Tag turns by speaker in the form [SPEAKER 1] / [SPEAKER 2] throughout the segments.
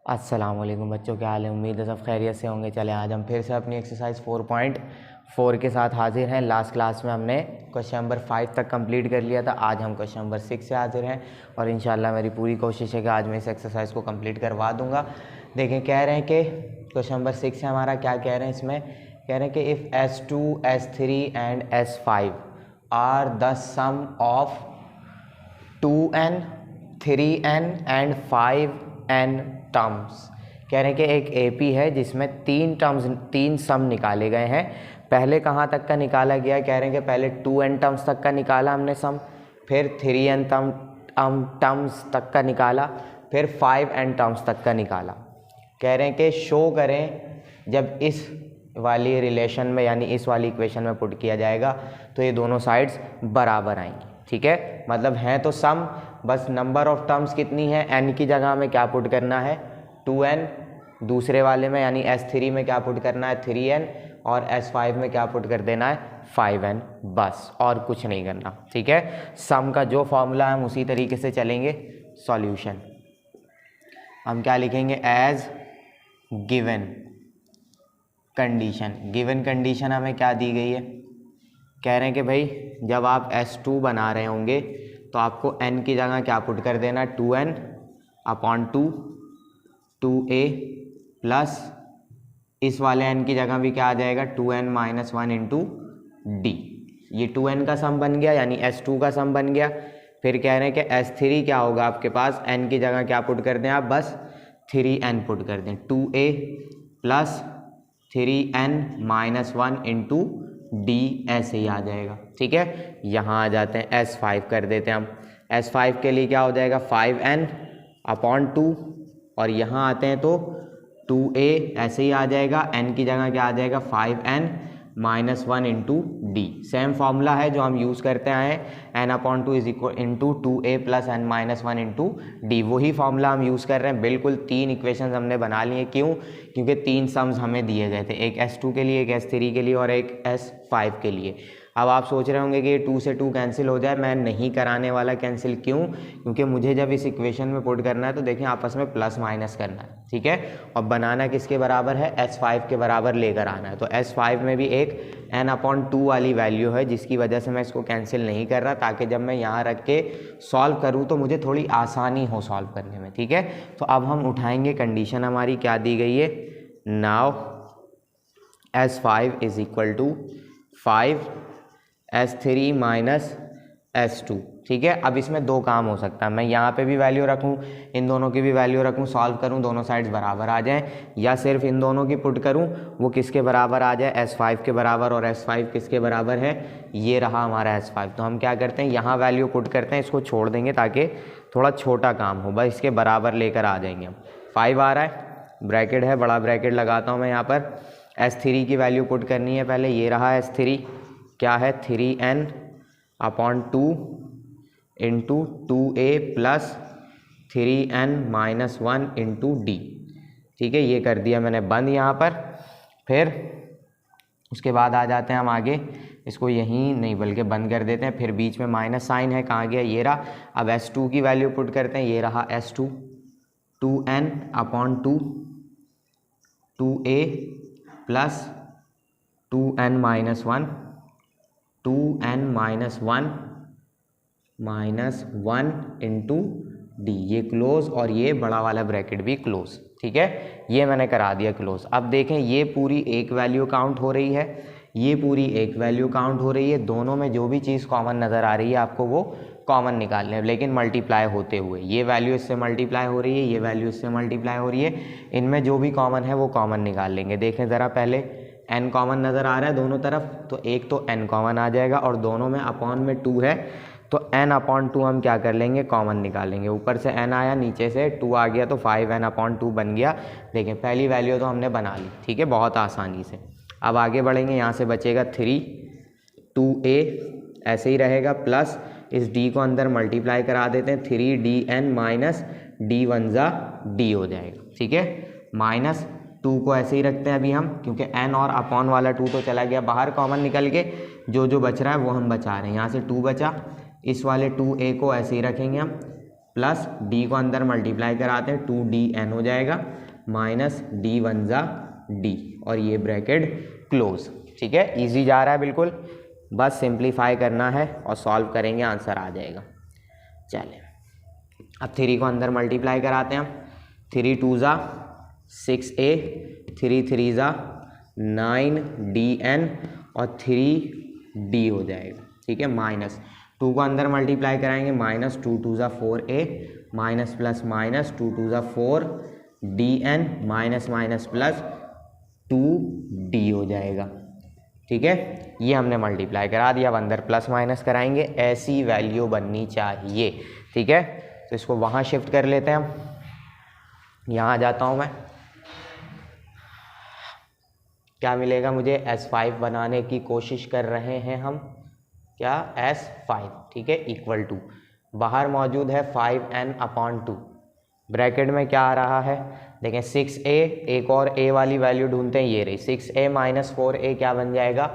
[SPEAKER 1] अस्सलाम वालेकुम बच्चों, क्या हाल है। उम्मीद है सब खैरियत से होंगे। चले आज हम फिर से अपनी एक्सरसाइज 4.4 के साथ हाजिर हैं। लास्ट क्लास में हमने क्वेश्चन नंबर 5 तक कंप्लीट कर लिया था। आज हम क्वेश्चन नंबर 6 से हाजिर हैं और इंशाल्लाह मेरी पूरी कोशिश है कि आज मैं इस एक्सरसाइज को कंप्लीट करवा दूंगा। देखें, कह रहे हैं कि क्वेश्चन नंबर 6 है हमारा, क्या कह रहे हैं इसमें, कह रहे हैं कि if S2, S3 and S5 are the sum of 2n, 3n and 5n terms. कह रहे हैं कि एक एपी है जिसमें तीन सम निकाले गए हैं। पहले कहाँ तक का निकाला गया, कह रहे हैं कि पहले 2n टर्म्स तक का निकाला हमने सम, फिर 3n टर्म्स तक का निकाला, फिर 5n टर्म्स तक का निकाला। कह रहे हैं कि शो करें जब इस वाली रिलेशन में यानी इस वाली इक्वेशन में पुट किया जाएगा तो ये दोनों साइड्स बराबर आएंगी। ठीक है, मतलब है तो सम, बस नंबर ऑफ टर्म्स कितनी है, n की जगह में क्या पुट करना है 2n, दूसरे वाले में यानी S3 में क्या पुट करना है 3n और S5 में क्या पुट कर देना है 5n, बस और कुछ नहीं करना। ठीक है, सम का जो फॉर्मूला हम उसी तरीके से चलेंगे। सॉल्यूशन हम क्या लिखेंगे, as given condition. Given condition हमें क्या दी गई है, कह रहे हैं कि भाई जब आप S2 बना रहे होंगे तो आपको n की जगह क्या पुट कर देना 2n अपॉन 2a प्लस इस वाले n की जगह भी क्या आ जाएगा 2n माइनस 1 इंटू डी। ये 2n का सम बन गया यानी S2 का सम बन गया। फिर कह रहे हैं कि S3 क्या होगा आपके पास, n की जगह क्या पुट कर दें आप, बस 3n पुट कर दें, 2a plus 3n minus 1 into D, ऐसे ही आ जाएगा। ठीक है, यहाँ आ जाते हैं S5 कर देते हैं हम। S5 के लिए क्या हो जाएगा 5n अपॉन 2 और यहाँ आते हैं तो 2a ऐसे ही आ जाएगा, n की जगह क्या आ जाएगा 5n minus 1 into D. Same formula है जो हम यूज़ करते आए हैं, n upon 2 is equal into 2a plus n minus 1 into D, वही फॉर्मूला हम यूज़ कर रहे हैं। बिल्कुल 3 इक्वेशंस हमने बना लिए। क्यों, क्योंकि 3 सम्स हमें दिए गए थे, एक S2 के लिए, एक S3 के लिए और एक S5 के लिए। अब आप सोच रहे होंगे कि ये 2 से 2 कैंसिल हो जाए, मैं नहीं कराने वाला कैंसिल। क्यों, क्योंकि मुझे जब इस इक्वेशन में पुट करना है तो देखें आपस में प्लस माइनस करना है। ठीक है, और बनाना किसके बराबर है, S5 के बराबर लेकर आना है। तो S5 में भी एक n अपॉन 2 वाली वैल्यू है जिसकी वजह से मैं इसको कैंसिल नहीं कर रहा, ताकि जब मैं यहाँ रख के सॉल्व करूँ तो मुझे थोड़ी आसानी हो सॉल्व करने में। ठीक है, तो अब हम उठाएंगे कंडीशन हमारी क्या दी गई है, now S5 is equal to 5 S3 minus S2। ठीक है, अब इसमें दो काम हो सकता है, मैं यहाँ पे भी वैल्यू रखूँ, इन दोनों की भी वैल्यू रखूँ, सॉल्व करूँ, दोनों साइड्स बराबर आ जाएं, या सिर्फ इन दोनों की पुट करूँ, वो किसके बराबर आ जाए S5 के बराबर, और S5 किसके बराबर है, ये रहा हमारा S5। तो हम क्या करते हैं, यहाँ वैल्यू पुट करते हैं, इसको छोड़ देंगे ताकि थोड़ा छोटा काम हो, बस इसके बराबर लेकर आ जाएंगे हम। 5 आ रहा है, ब्रैकेट है, बड़ा ब्रैकेट लगाता हूँ मैं यहाँ पर। S3 की वैल्यू पुट करनी है पहले, ये रहा S3, क्या है 3n upon 2 into 2a plus 3n minus 1 into D. ठीक है, ये कर दिया मैंने बंद यहाँ पर। फिर उसके बाद आ जाते हैं हम आगे, इसको यहीं नहीं बल्कि बंद कर देते हैं। फिर बीच में माइनस साइन है, कहाँ गया, ये रहा। अब S2 की वैल्यू पुट करते हैं, ये रहा S2, 2n upon 2a plus 2n minus 1, 2n minus 1 into D, ये क्लोज और ये बड़ा वाला ब्रैकेट भी क्लोज। ठीक है, ये मैंने करा दिया क्लोज। अब देखें, ये पूरी एक वैल्यू काउंट हो रही है, ये पूरी एक वैल्यू काउंट हो रही है, दोनों में जो भी चीज़ कॉमन नज़र आ रही है आपको वो कॉमन निकालने हैं, लेकिन मल्टीप्लाई होते हुए। ये वैल्यू इससे मल्टीप्लाई हो रही है, ये वैल्यू इससे मल्टीप्लाई हो रही है, इनमें जो भी कॉमन है वो कॉमन निकाल लेंगे। देखें ज़रा, पहले n कॉमन नज़र आ रहा है दोनों तरफ, तो एक तो n कॉमन आ जाएगा और दोनों में अपॉन में 2 है, तो n अपॉन 2 हम क्या कर लेंगे, कॉमन निकालेंगे। ऊपर से n आया, नीचे से 2 आ गया, तो 5n अपॉन 2 बन गया। देखें, पहली वैल्यू तो हमने बना ली। ठीक है, बहुत आसानी से। अब आगे बढ़ेंगे, यहाँ से बचेगा 3, 2a ऐसे ही रहेगा, प्लस इस d को अंदर मल्टीप्लाई करा देते हैं, 3dn माइनस d 1 जा d हो जाएगा। ठीक है, माइनस 2 को ऐसे ही रखते हैं अभी हम, क्योंकि n और अपॉन वाला 2 तो चला गया बाहर कॉमन निकल के, जो बच रहा है वो हम बचा रहे हैं। यहाँ से 2 बचा, इस वाले 2a को ऐसे ही रखेंगे हम, प्लस डी को अंदर मल्टीप्लाई कराते हैं 2dn हो जाएगा माइनस डी वन ज़ा डी और ये ब्रैकेट क्लोज। ठीक है, इजी जा रहा है बिल्कुल, बस सिंप्लीफाई करना है और सॉल्व करेंगे आंसर आ जाएगा। चलें अब 3 को अंदर मल्टीप्लाई कराते हैं हम, 3 2 ज़ा 6a, 3 3 ज़ा 9dn और 3d हो जाएगा। ठीक है, माइनस 2 को अंदर मल्टीप्लाई कराएंगे, माइनस 2 2 ज़ा 4a माइनस प्लस माइनस 2 2 ज़ा 4dn minus minus plus 2d हो जाएगा। ठीक है, ये हमने मल्टीप्लाई करा दिया। अब अंदर प्लस माइनस कराएंगे, ऐसी वैल्यू बननी चाहिए। ठीक है, तो इसको वहाँ शिफ्ट कर लेते हैं हम, यहाँ आ जाता हूँ मैं। क्या मिलेगा मुझे, S5 बनाने की कोशिश कर रहे हैं हम, क्या S5। ठीक है, इक्वल टू बाहर मौजूद है 5n/2, ब्रैकेट में क्या आ रहा है देखें 6a, एक और a वाली वैल्यू ढूंढते हैं, ये रही 6a माइनस 4a क्या बन जाएगा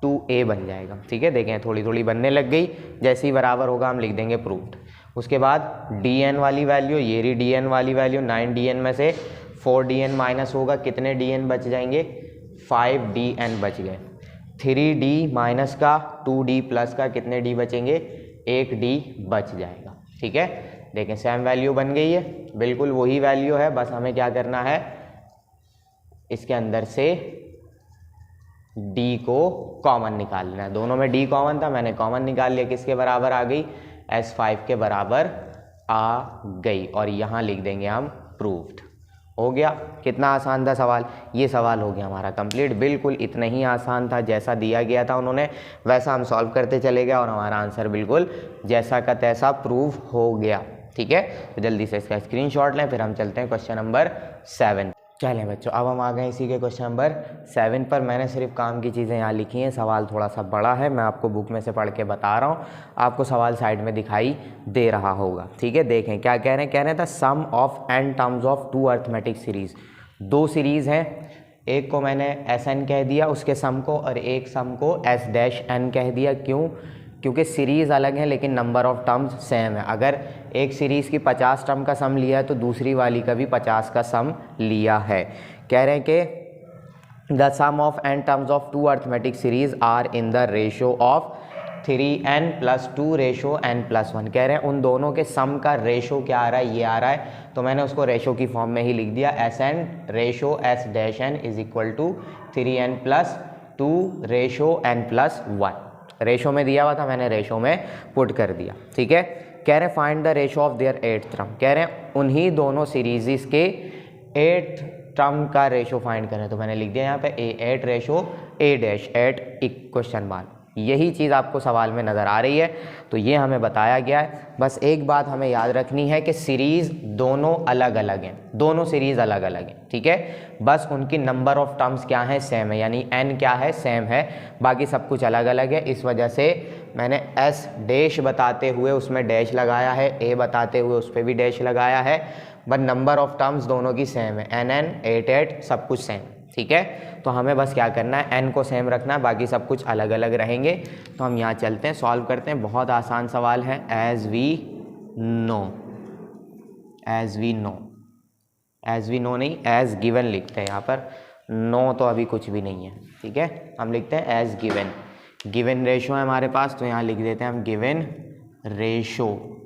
[SPEAKER 1] 2a बन जाएगा। ठीक है, देखें थोड़ी थोड़ी बनने लग गई, जैसे ही बराबर होगा हम लिख देंगे प्रूव्ड। उसके बाद dn वाली वैल्यू, ये रही dn वाली वैल्यू, 9dn में से 4dn माइनस होगा, कितने dn बच जाएंगे 5dn बच गए। 3d माइनस का 2d प्लस का कितने d बचेंगे 1d बच जाएगा। ठीक है, देखें सेम वैल्यू बन गई है, बिल्कुल वही वैल्यू है, बस हमें क्या करना है इसके अंदर से d को कॉमन निकालना है। दोनों में d कॉमन था, मैंने कॉमन निकाल लिया, किसके बराबर आ गई S5 के बराबर आ गई और यहाँ लिख देंगे हम प्रूव्ड। हो गया, कितना आसान था सवाल, ये सवाल हो गया हमारा कंप्लीट। बिल्कुल इतना ही आसान था, जैसा दिया गया था उन्होंने वैसा हम सॉल्व करते चले गए और हमारा आंसर बिल्कुल जैसा का तैसा प्रूव हो गया। ठीक है, तो जल्दी से इसका स्क्रीनशॉट लें, फिर हम चलते हैं क्वेश्चन नंबर 7। चलें बच्चों, अब हम आ गए इसी के क्वेश्चन नंबर 7 पर। मैंने सिर्फ काम की चीज़ें यहाँ लिखी हैं, सवाल थोड़ा सा बड़ा है, मैं आपको बुक में से पढ़ के बता रहा हूँ, आपको सवाल साइड में दिखाई दे रहा होगा। ठीक है, देखें क्या कह रहे हैं, कह रहे हैं the sum of n terms of 2 arithmetic series. 2 series हैं, एक को मैंने Sn कह दिया उसके सम को, और एक सम को S-n कह दिया। क्यों, क्योंकि सीरीज़ अलग है लेकिन नंबर ऑफ टर्म्स सेम है। अगर एक सीरीज़ की 50 टर्म का सम लिया है तो दूसरी वाली का भी 50 का सम लिया है। कह रहे हैं कि the sum of n terms of 2 arithmetic series are in the ratio of 3n + 2 ratio n+1। कह रहे हैं उन दोनों के सम का रेशो क्या आ रहा है, ये आ रहा है, तो मैंने उसको रेशो की फॉर्म में ही लिख दिया, Sn ratio S-n is equal to 3n + 2 ratio n+1। Ratio में दिया हुआ था, मैंने रेशो में पुट कर दिया। ठीक है, कह रहे हैं find the ratio of their 8th term. कह रहे हैं उन्हीं दोनों सीरीज़ के 8th टर्म का रेशो फाइंड करें, तो मैंने लिख दिया यहाँ पे A8 ratio A-8 question mark. यही चीज़ आपको सवाल में नज़र आ रही है, तो ये हमें बताया गया है। बस एक बात हमें याद रखनी है कि सीरीज़ दोनों अलग अलग हैं, दोनों सीरीज़ अलग अलग हैं। ठीक है, बस उनकी नंबर ऑफ टर्म्स क्या है सेम है, यानी n क्या है सेम है, बाकी सब कुछ अलग अलग है। इस वजह से मैंने S- बताते हुए उसमें डैश लगाया है, A बताते हुए उस पर भी डैश लगाया है, बट नंबर ऑफ टर्म्स दोनों की सेम है, NN 8 सब कुछ सेम। ठीक है, तो हमें बस क्या करना है n को सेम रखना है, बाकी सब कुछ अलग अलग रहेंगे। तो हम यहाँ चलते हैं, सॉल्व करते हैं। बहुत आसान सवाल है, एज वी नो नहीं, एज गिवन लिखते हैं यहाँ पर, नो तो अभी कुछ भी नहीं है। ठीक है, हम लिखते हैं एज गिवन। गिवन रेशो है हमारे पास, तो यहाँ लिख देते हैं हम गिवन रेशो।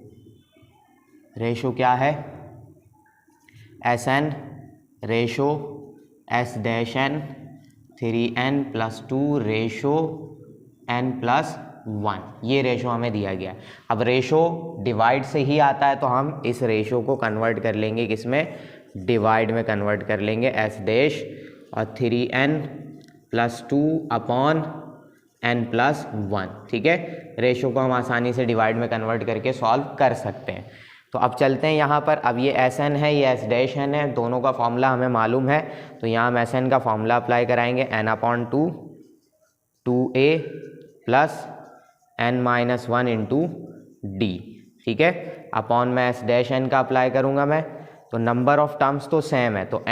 [SPEAKER 1] रेशो क्या है, Sn ratio S-n 3n + 2 ratio n+1, ये रेशो हमें दिया गया है। अब रेशो डिवाइड से ही आता है, तो हम इस रेशो को कन्वर्ट कर लेंगे किसमें, डिवाइड में कन्वर्ट कर लेंगे, S- और 3n + 2/n+1। ठीक है, रेशो को हम आसानी से डिवाइड में कन्वर्ट करके सॉल्व कर सकते हैं। तो अब चलते हैं यहाँ पर, अब ये Sn है, ये S-n है, दोनों का फॉर्मूला हमें मालूम है, तो यहाँ हम Sn का फॉर्मूला अप्लाई कराएंगे, n/2 2a + n-1 × d। ठीक है, अपॉन में S-n का अप्लाई करूँगा मैं, तो नंबर ऑफ टर्म्स तो सेम है, तो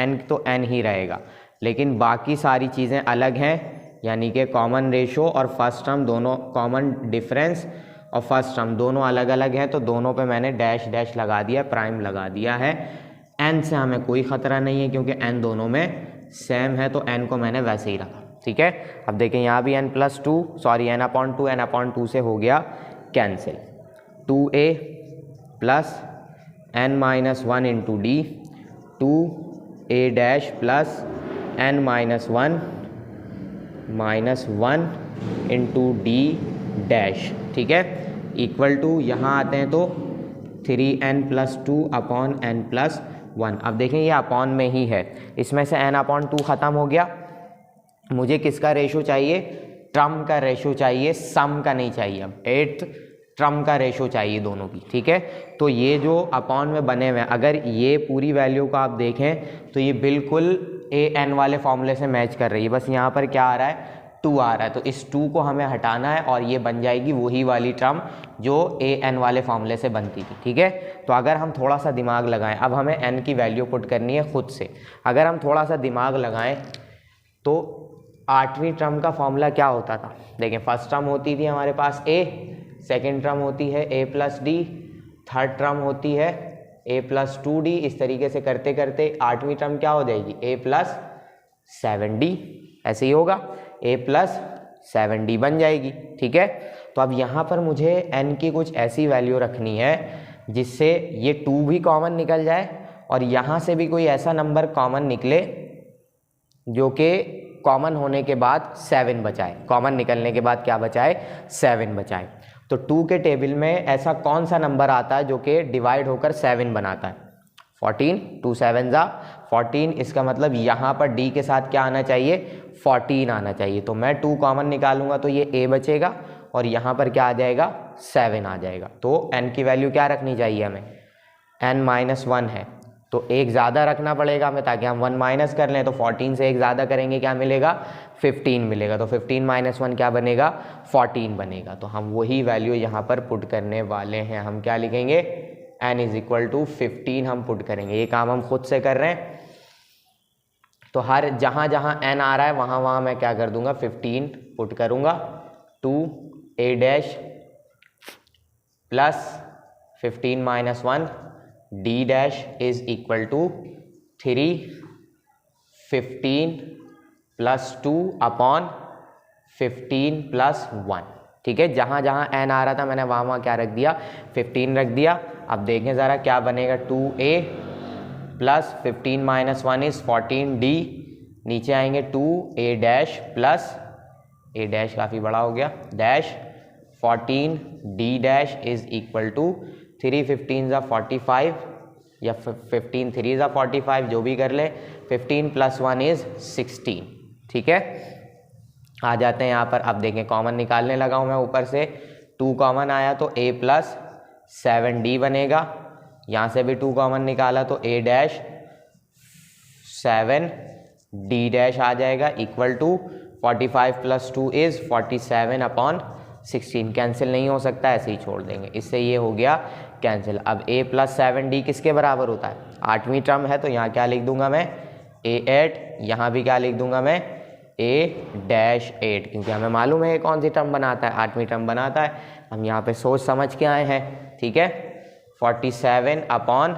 [SPEAKER 1] n ही रहेगा, लेकिन बाकी सारी चीज़ें अलग हैं, यानी कि कॉमन रेशो और फर्स्ट टर्म दोनों कॉमन डिफरेंस और फर्स्ट टर्म दोनों अलग अलग हैं, तो दोनों पे मैंने डैश डैश लगा दिया, प्राइम लगा दिया है। n से हमें कोई ख़तरा नहीं है क्योंकि n दोनों में सेम है, तो n को मैंने वैसे ही रखा। ठीक है, अब देखें यहाँ भी n+2 से हो गया cancel. 2a plus n-1 into D, 2a dash plus n-1 into D dash. ठीक है, इक्वल टू यहाँ आते हैं तो 3n+2 अपॉन n+1। अब देखें ये अपॉन में ही है, इसमें से n/2 ख़त्म हो गया। मुझे किसका रेशो चाहिए? टर्म का रेशो चाहिए, सम का नहीं चाहिए। अब 8th टर्म का रेशो चाहिए दोनों की। ठीक है, तो ये जो अपॉन में बने हुए हैं, अगर ये पूरी वैल्यू को आप देखें तो ये बिल्कुल an वाले फॉर्मूले से मैच कर रही है। बस यहाँ पर क्या आ रहा है? 2 आ रहा है, तो इस 2 को हमें हटाना है और ये बन जाएगी वही वाली टर्म जो an वाले फॉर्मूले से बनती थी। ठीक है, तो अगर हम थोड़ा सा दिमाग लगाएं, अब हमें n की वैल्यू पुट करनी है खुद से। अगर हम थोड़ा सा दिमाग लगाएं तो 8वीं टर्म का फॉर्मूला क्या होता था? देखें, फर्स्ट टर्म होती थी हमारे पास a, सेकेंड टर्म होती है a+d, थर्ड टर्म होती है a+2d। इस तरीके से करते करते 8वीं टर्म क्या हो जाएगी? a+7d। ऐसे ही होगा, a+7d बन जाएगी। ठीक है, तो अब यहाँ पर मुझे n की कुछ ऐसी वैल्यू रखनी है जिससे ये 2 भी कॉमन निकल जाए और यहाँ से भी कोई ऐसा नंबर कॉमन निकले जो कि कॉमन होने के बाद 7 बचाए। कॉमन निकलने के बाद क्या बचाए? 7 बचाए। तो 2 के टेबल में ऐसा कौन सा नंबर आता है जो कि डिवाइड होकर 7 बनाता है? 14, 2 7 जा 14। इसका मतलब यहाँ पर d के साथ क्या आना चाहिए? 14 आना चाहिए। तो मैं 2 कॉमन निकालूंगा तो ये a बचेगा और यहाँ पर क्या आ जाएगा? 7 आ जाएगा। तो n की वैल्यू क्या रखनी चाहिए हमें? n-1 है, तो एक ज़्यादा रखना पड़ेगा हमें ताकि हम 1 माइनस कर लें। तो 14 से एक ज़्यादा करेंगे, क्या मिलेगा? 15 मिलेगा। तो 15 - 1 क्या बनेगा? 14 बनेगा। तो हम वही वैल्यू यहाँ पर पुट करने वाले हैं। हम क्या लिखेंगे? n = 15 हम पुट करेंगे। ये काम हम खुद से कर रहे हैं, तो हर जहाँ जहाँ n आ रहा है वहाँ वहाँ मैं क्या कर दूंगा? 15 पुट करूँगा। 2a dash plus 15 - 1 d dash is equal to 3 15 + 2 upon 15 + 1। ठीक है, जहाँ जहाँ n आ रहा था मैंने वहाँ वहाँ क्या रख दिया? 15 रख दिया। अब देखें ज़रा क्या बनेगा? 2a plus 15 - 1 is 14d। नीचे आएंगे 2a dash plus a dash काफ़ी बड़ा हो गया dash 14d dash is equal to 3 15 = 45 या 15 3 = 45, जो भी कर ले। 15 + 1 इज़ 16। ठीक है, आ जाते हैं यहाँ पर। अब देखें, कॉमन निकालने लगा हूँ मैं ऊपर से। 2 कॉमन आया तो a + 7d बनेगा। यहाँ से भी 2 कॉमन निकाला तो a डैश 7d डैश आ जाएगा equal to 45 + 2 is 47 upon 16। Cancel नहीं हो सकता, ऐसे ही छोड़ देंगे। इससे ये हो गया कैंसिल। अब a + 7d किसके बराबर होता है? 8वीं टर्म है, तो यहाँ क्या लिख दूंगा मैं? a8। यहाँ भी क्या लिख दूंगा मैं? a-8, क्योंकि हमें मालूम है ये कौन सी टर्म बनाता है? 8वीं टर्म बनाता है। हम यहाँ पे सोच समझ के आए हैं। ठीक है, 47 अपॉन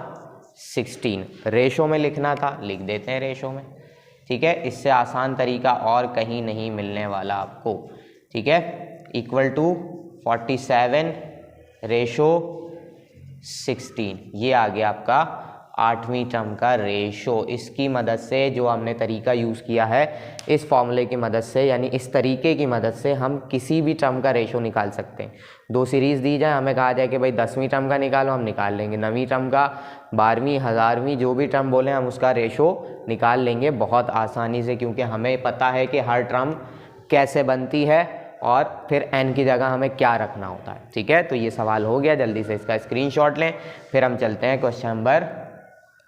[SPEAKER 1] 16 रेशो में लिखना था, लिख देते हैं रेशो में। ठीक है, इससे आसान तरीका और कहीं नहीं मिलने वाला आपको। ठीक है, इक्वल टू 47 रेशो 16, ये आ गया आपका 8वीं टर्म का रेशो। इसकी मदद से जो हमने तरीका यूज़ किया है, इस फॉर्मूले की मदद से, यानी इस तरीके की मदद से हम किसी भी टर्म का रेशो निकाल सकते हैं। 2 सीरीज़ दी जाए, हमें कहा जाए कि भाई 10वीं टर्म का निकालो, हम निकाल लेंगे। 9वीं टर्म का, 12वीं, 1000वीं, जो भी टर्म बोले हम उसका रेशो निकाल लेंगे बहुत आसानी से, क्योंकि हमें पता है कि हर टर्म कैसे बनती है और फिर n की जगह हमें क्या रखना होता है। ठीक है, तो ये सवाल हो गया। जल्दी से इसका स्क्रीनशॉट लें, फिर हम चलते हैं क्वेश्चन नंबर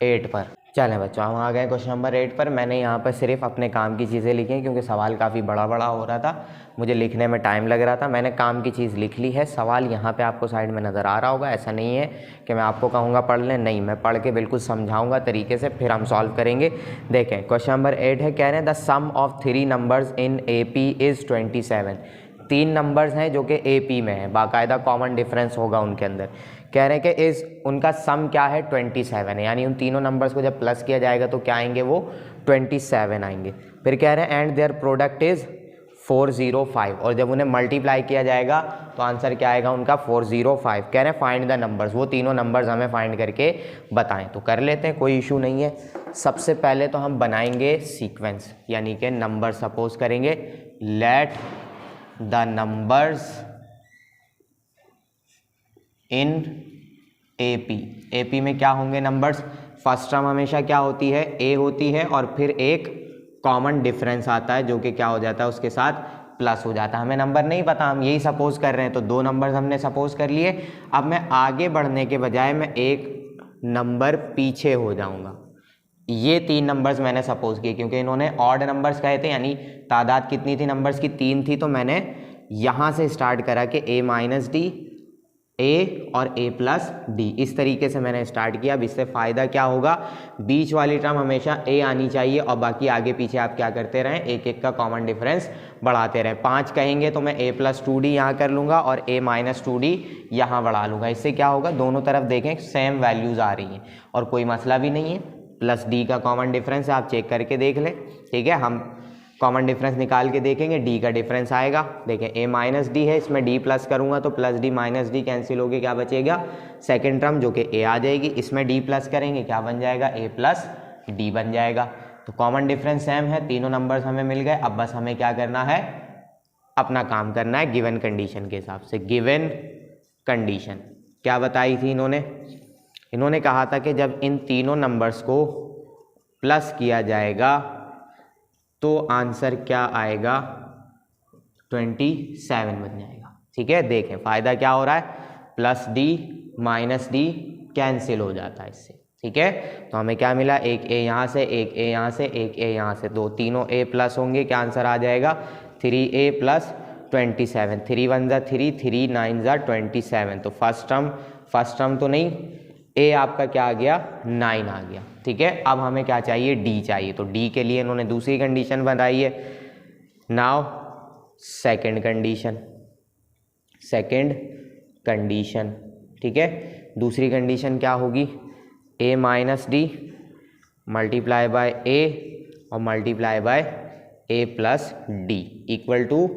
[SPEAKER 1] 8 पर। चलें बच्चों, हम आ गए क्वेश्चन नंबर 8 पर। मैंने यहाँ पर सिर्फ अपने काम की चीज़ें लिखी हैं क्योंकि सवाल काफ़ी बड़ा बड़ा हो रहा था, मुझे लिखने में टाइम लग रहा था। मैंने काम की चीज़ लिख ली है। सवाल यहाँ पे आपको साइड में नज़र आ रहा होगा। ऐसा नहीं है कि मैं आपको कहूँगा पढ़ लें, नहीं, मैं पढ़ के बिल्कुल समझाऊँगा तरीके से, फिर हम सॉल्व करेंगे। देखें, क्वेश्चन नंबर 8 है, कह रहे हैं the sum of 3 numbers in AP is 27। 3 numbers हैं जो कि AP में है, बाकायदा कॉमन डिफरेंस होगा उनके अंदर। कह रहे हैं कि उनका सम क्या है 27 है, यानी उन तीनों नंबर्स को जब प्लस किया जाएगा तो क्या आएंगे वो 27 आएंगे। फिर कह रहे हैं एंड देयर प्रोडक्ट इज़ 405, और जब उन्हें मल्टीप्लाई किया जाएगा तो आंसर क्या आएगा उनका 405। कह रहे हैं फाइंड द नंबर्स, वो तीनों नंबर्स हमें फाइंड करके बताएं। तो कर लेते हैं, कोई इशू नहीं है। सबसे पहले तो हम बनाएंगे सीक्वेंस, यानी कि नंबर सपोज करेंगे let the numbers in AP में क्या होंगे नंबर्स, फर्स्ट टर्म हमेशा क्या होती है A होती है, और फिर एक कॉमन डिफरेंस आता है जो कि क्या हो जाता है उसके साथ प्लस हो जाता है। हमें नंबर नहीं पता, हम यही सपोज कर रहे हैं, तो 2 नंबर्स हमने सपोज कर लिए। अब मैं आगे बढ़ने के बजाय मैं एक नंबर पीछे हो जाऊंगा। ये 3 नंबर्स मैंने सपोज किए क्योंकि इन्होंने ऑड नंबर्स कहे थे, यानी तादाद कितनी थी नंबर्स की, 3 थी। तो मैंने यहाँ से स्टार्ट करा कि A-D, A और A+D, इस तरीके से मैंने स्टार्ट किया। अब इससे फ़ायदा क्या होगा, बीच वाली टर्म हमेशा A आनी चाहिए और बाकी आगे पीछे आप क्या करते रहें, एक एक का कॉमन डिफरेंस बढ़ाते रहें। 5 कहेंगे तो मैं A+2D यहाँ कर लूँगा और A-2D यहाँ बढ़ा लूँगा। इससे क्या होगा, दोनों तरफ देखें सेम वैल्यूज़ आ रही हैं और कोई मसला भी नहीं है। +D का कॉमन डिफरेंस है, आप चेक करके देख लें, ठीक है। हम कॉमन डिफरेंस निकाल के देखेंगे, D का डिफरेंस आएगा। देखें A-D है, इसमें D प्लस करूँगा तो +D-D कैंसिल होके क्या बचेगा, सेकंड टर्म जो कि A आ जाएगी। इसमें D प्लस करेंगे क्या बन जाएगा, A+D बन जाएगा। तो कॉमन डिफरेंस सेम है, तीनों नंबर्स हमें मिल गए। अब बस हमें क्या करना है, अपना काम करना है गिवन कंडीशन के हिसाब से। गिवन कंडीशन क्या बताई थी इन्होंने कहा था कि जब इन तीनों नंबर्स को प्लस किया जाएगा तो आंसर क्या आएगा, 27 बन जाएगा, ठीक है। देखें फ़ायदा क्या हो रहा है, +D-D कैंसिल हो जाता है इससे, ठीक है। तो हमें क्या मिला, एक A यहाँ से, एक A यहाँ से, एक A यहाँ से, तीनों A प्लस होंगे, क्या आंसर आ जाएगा 3A + 27। 3 1 ज़ा 3, 3 9 ज़ा 27। तो फर्स्ट टर्म तो नहीं, A आपका क्या आ गया 9 आ गया, ठीक है। अब हमें क्या चाहिए, D चाहिए। तो D के लिए इन्होंने दूसरी कंडीशन बताई है। नाउ सेकंड कंडीशन, ठीक है। दूसरी कंडीशन क्या होगी, A-D मल्टीप्लाई बाय A और multiply by A+D equal to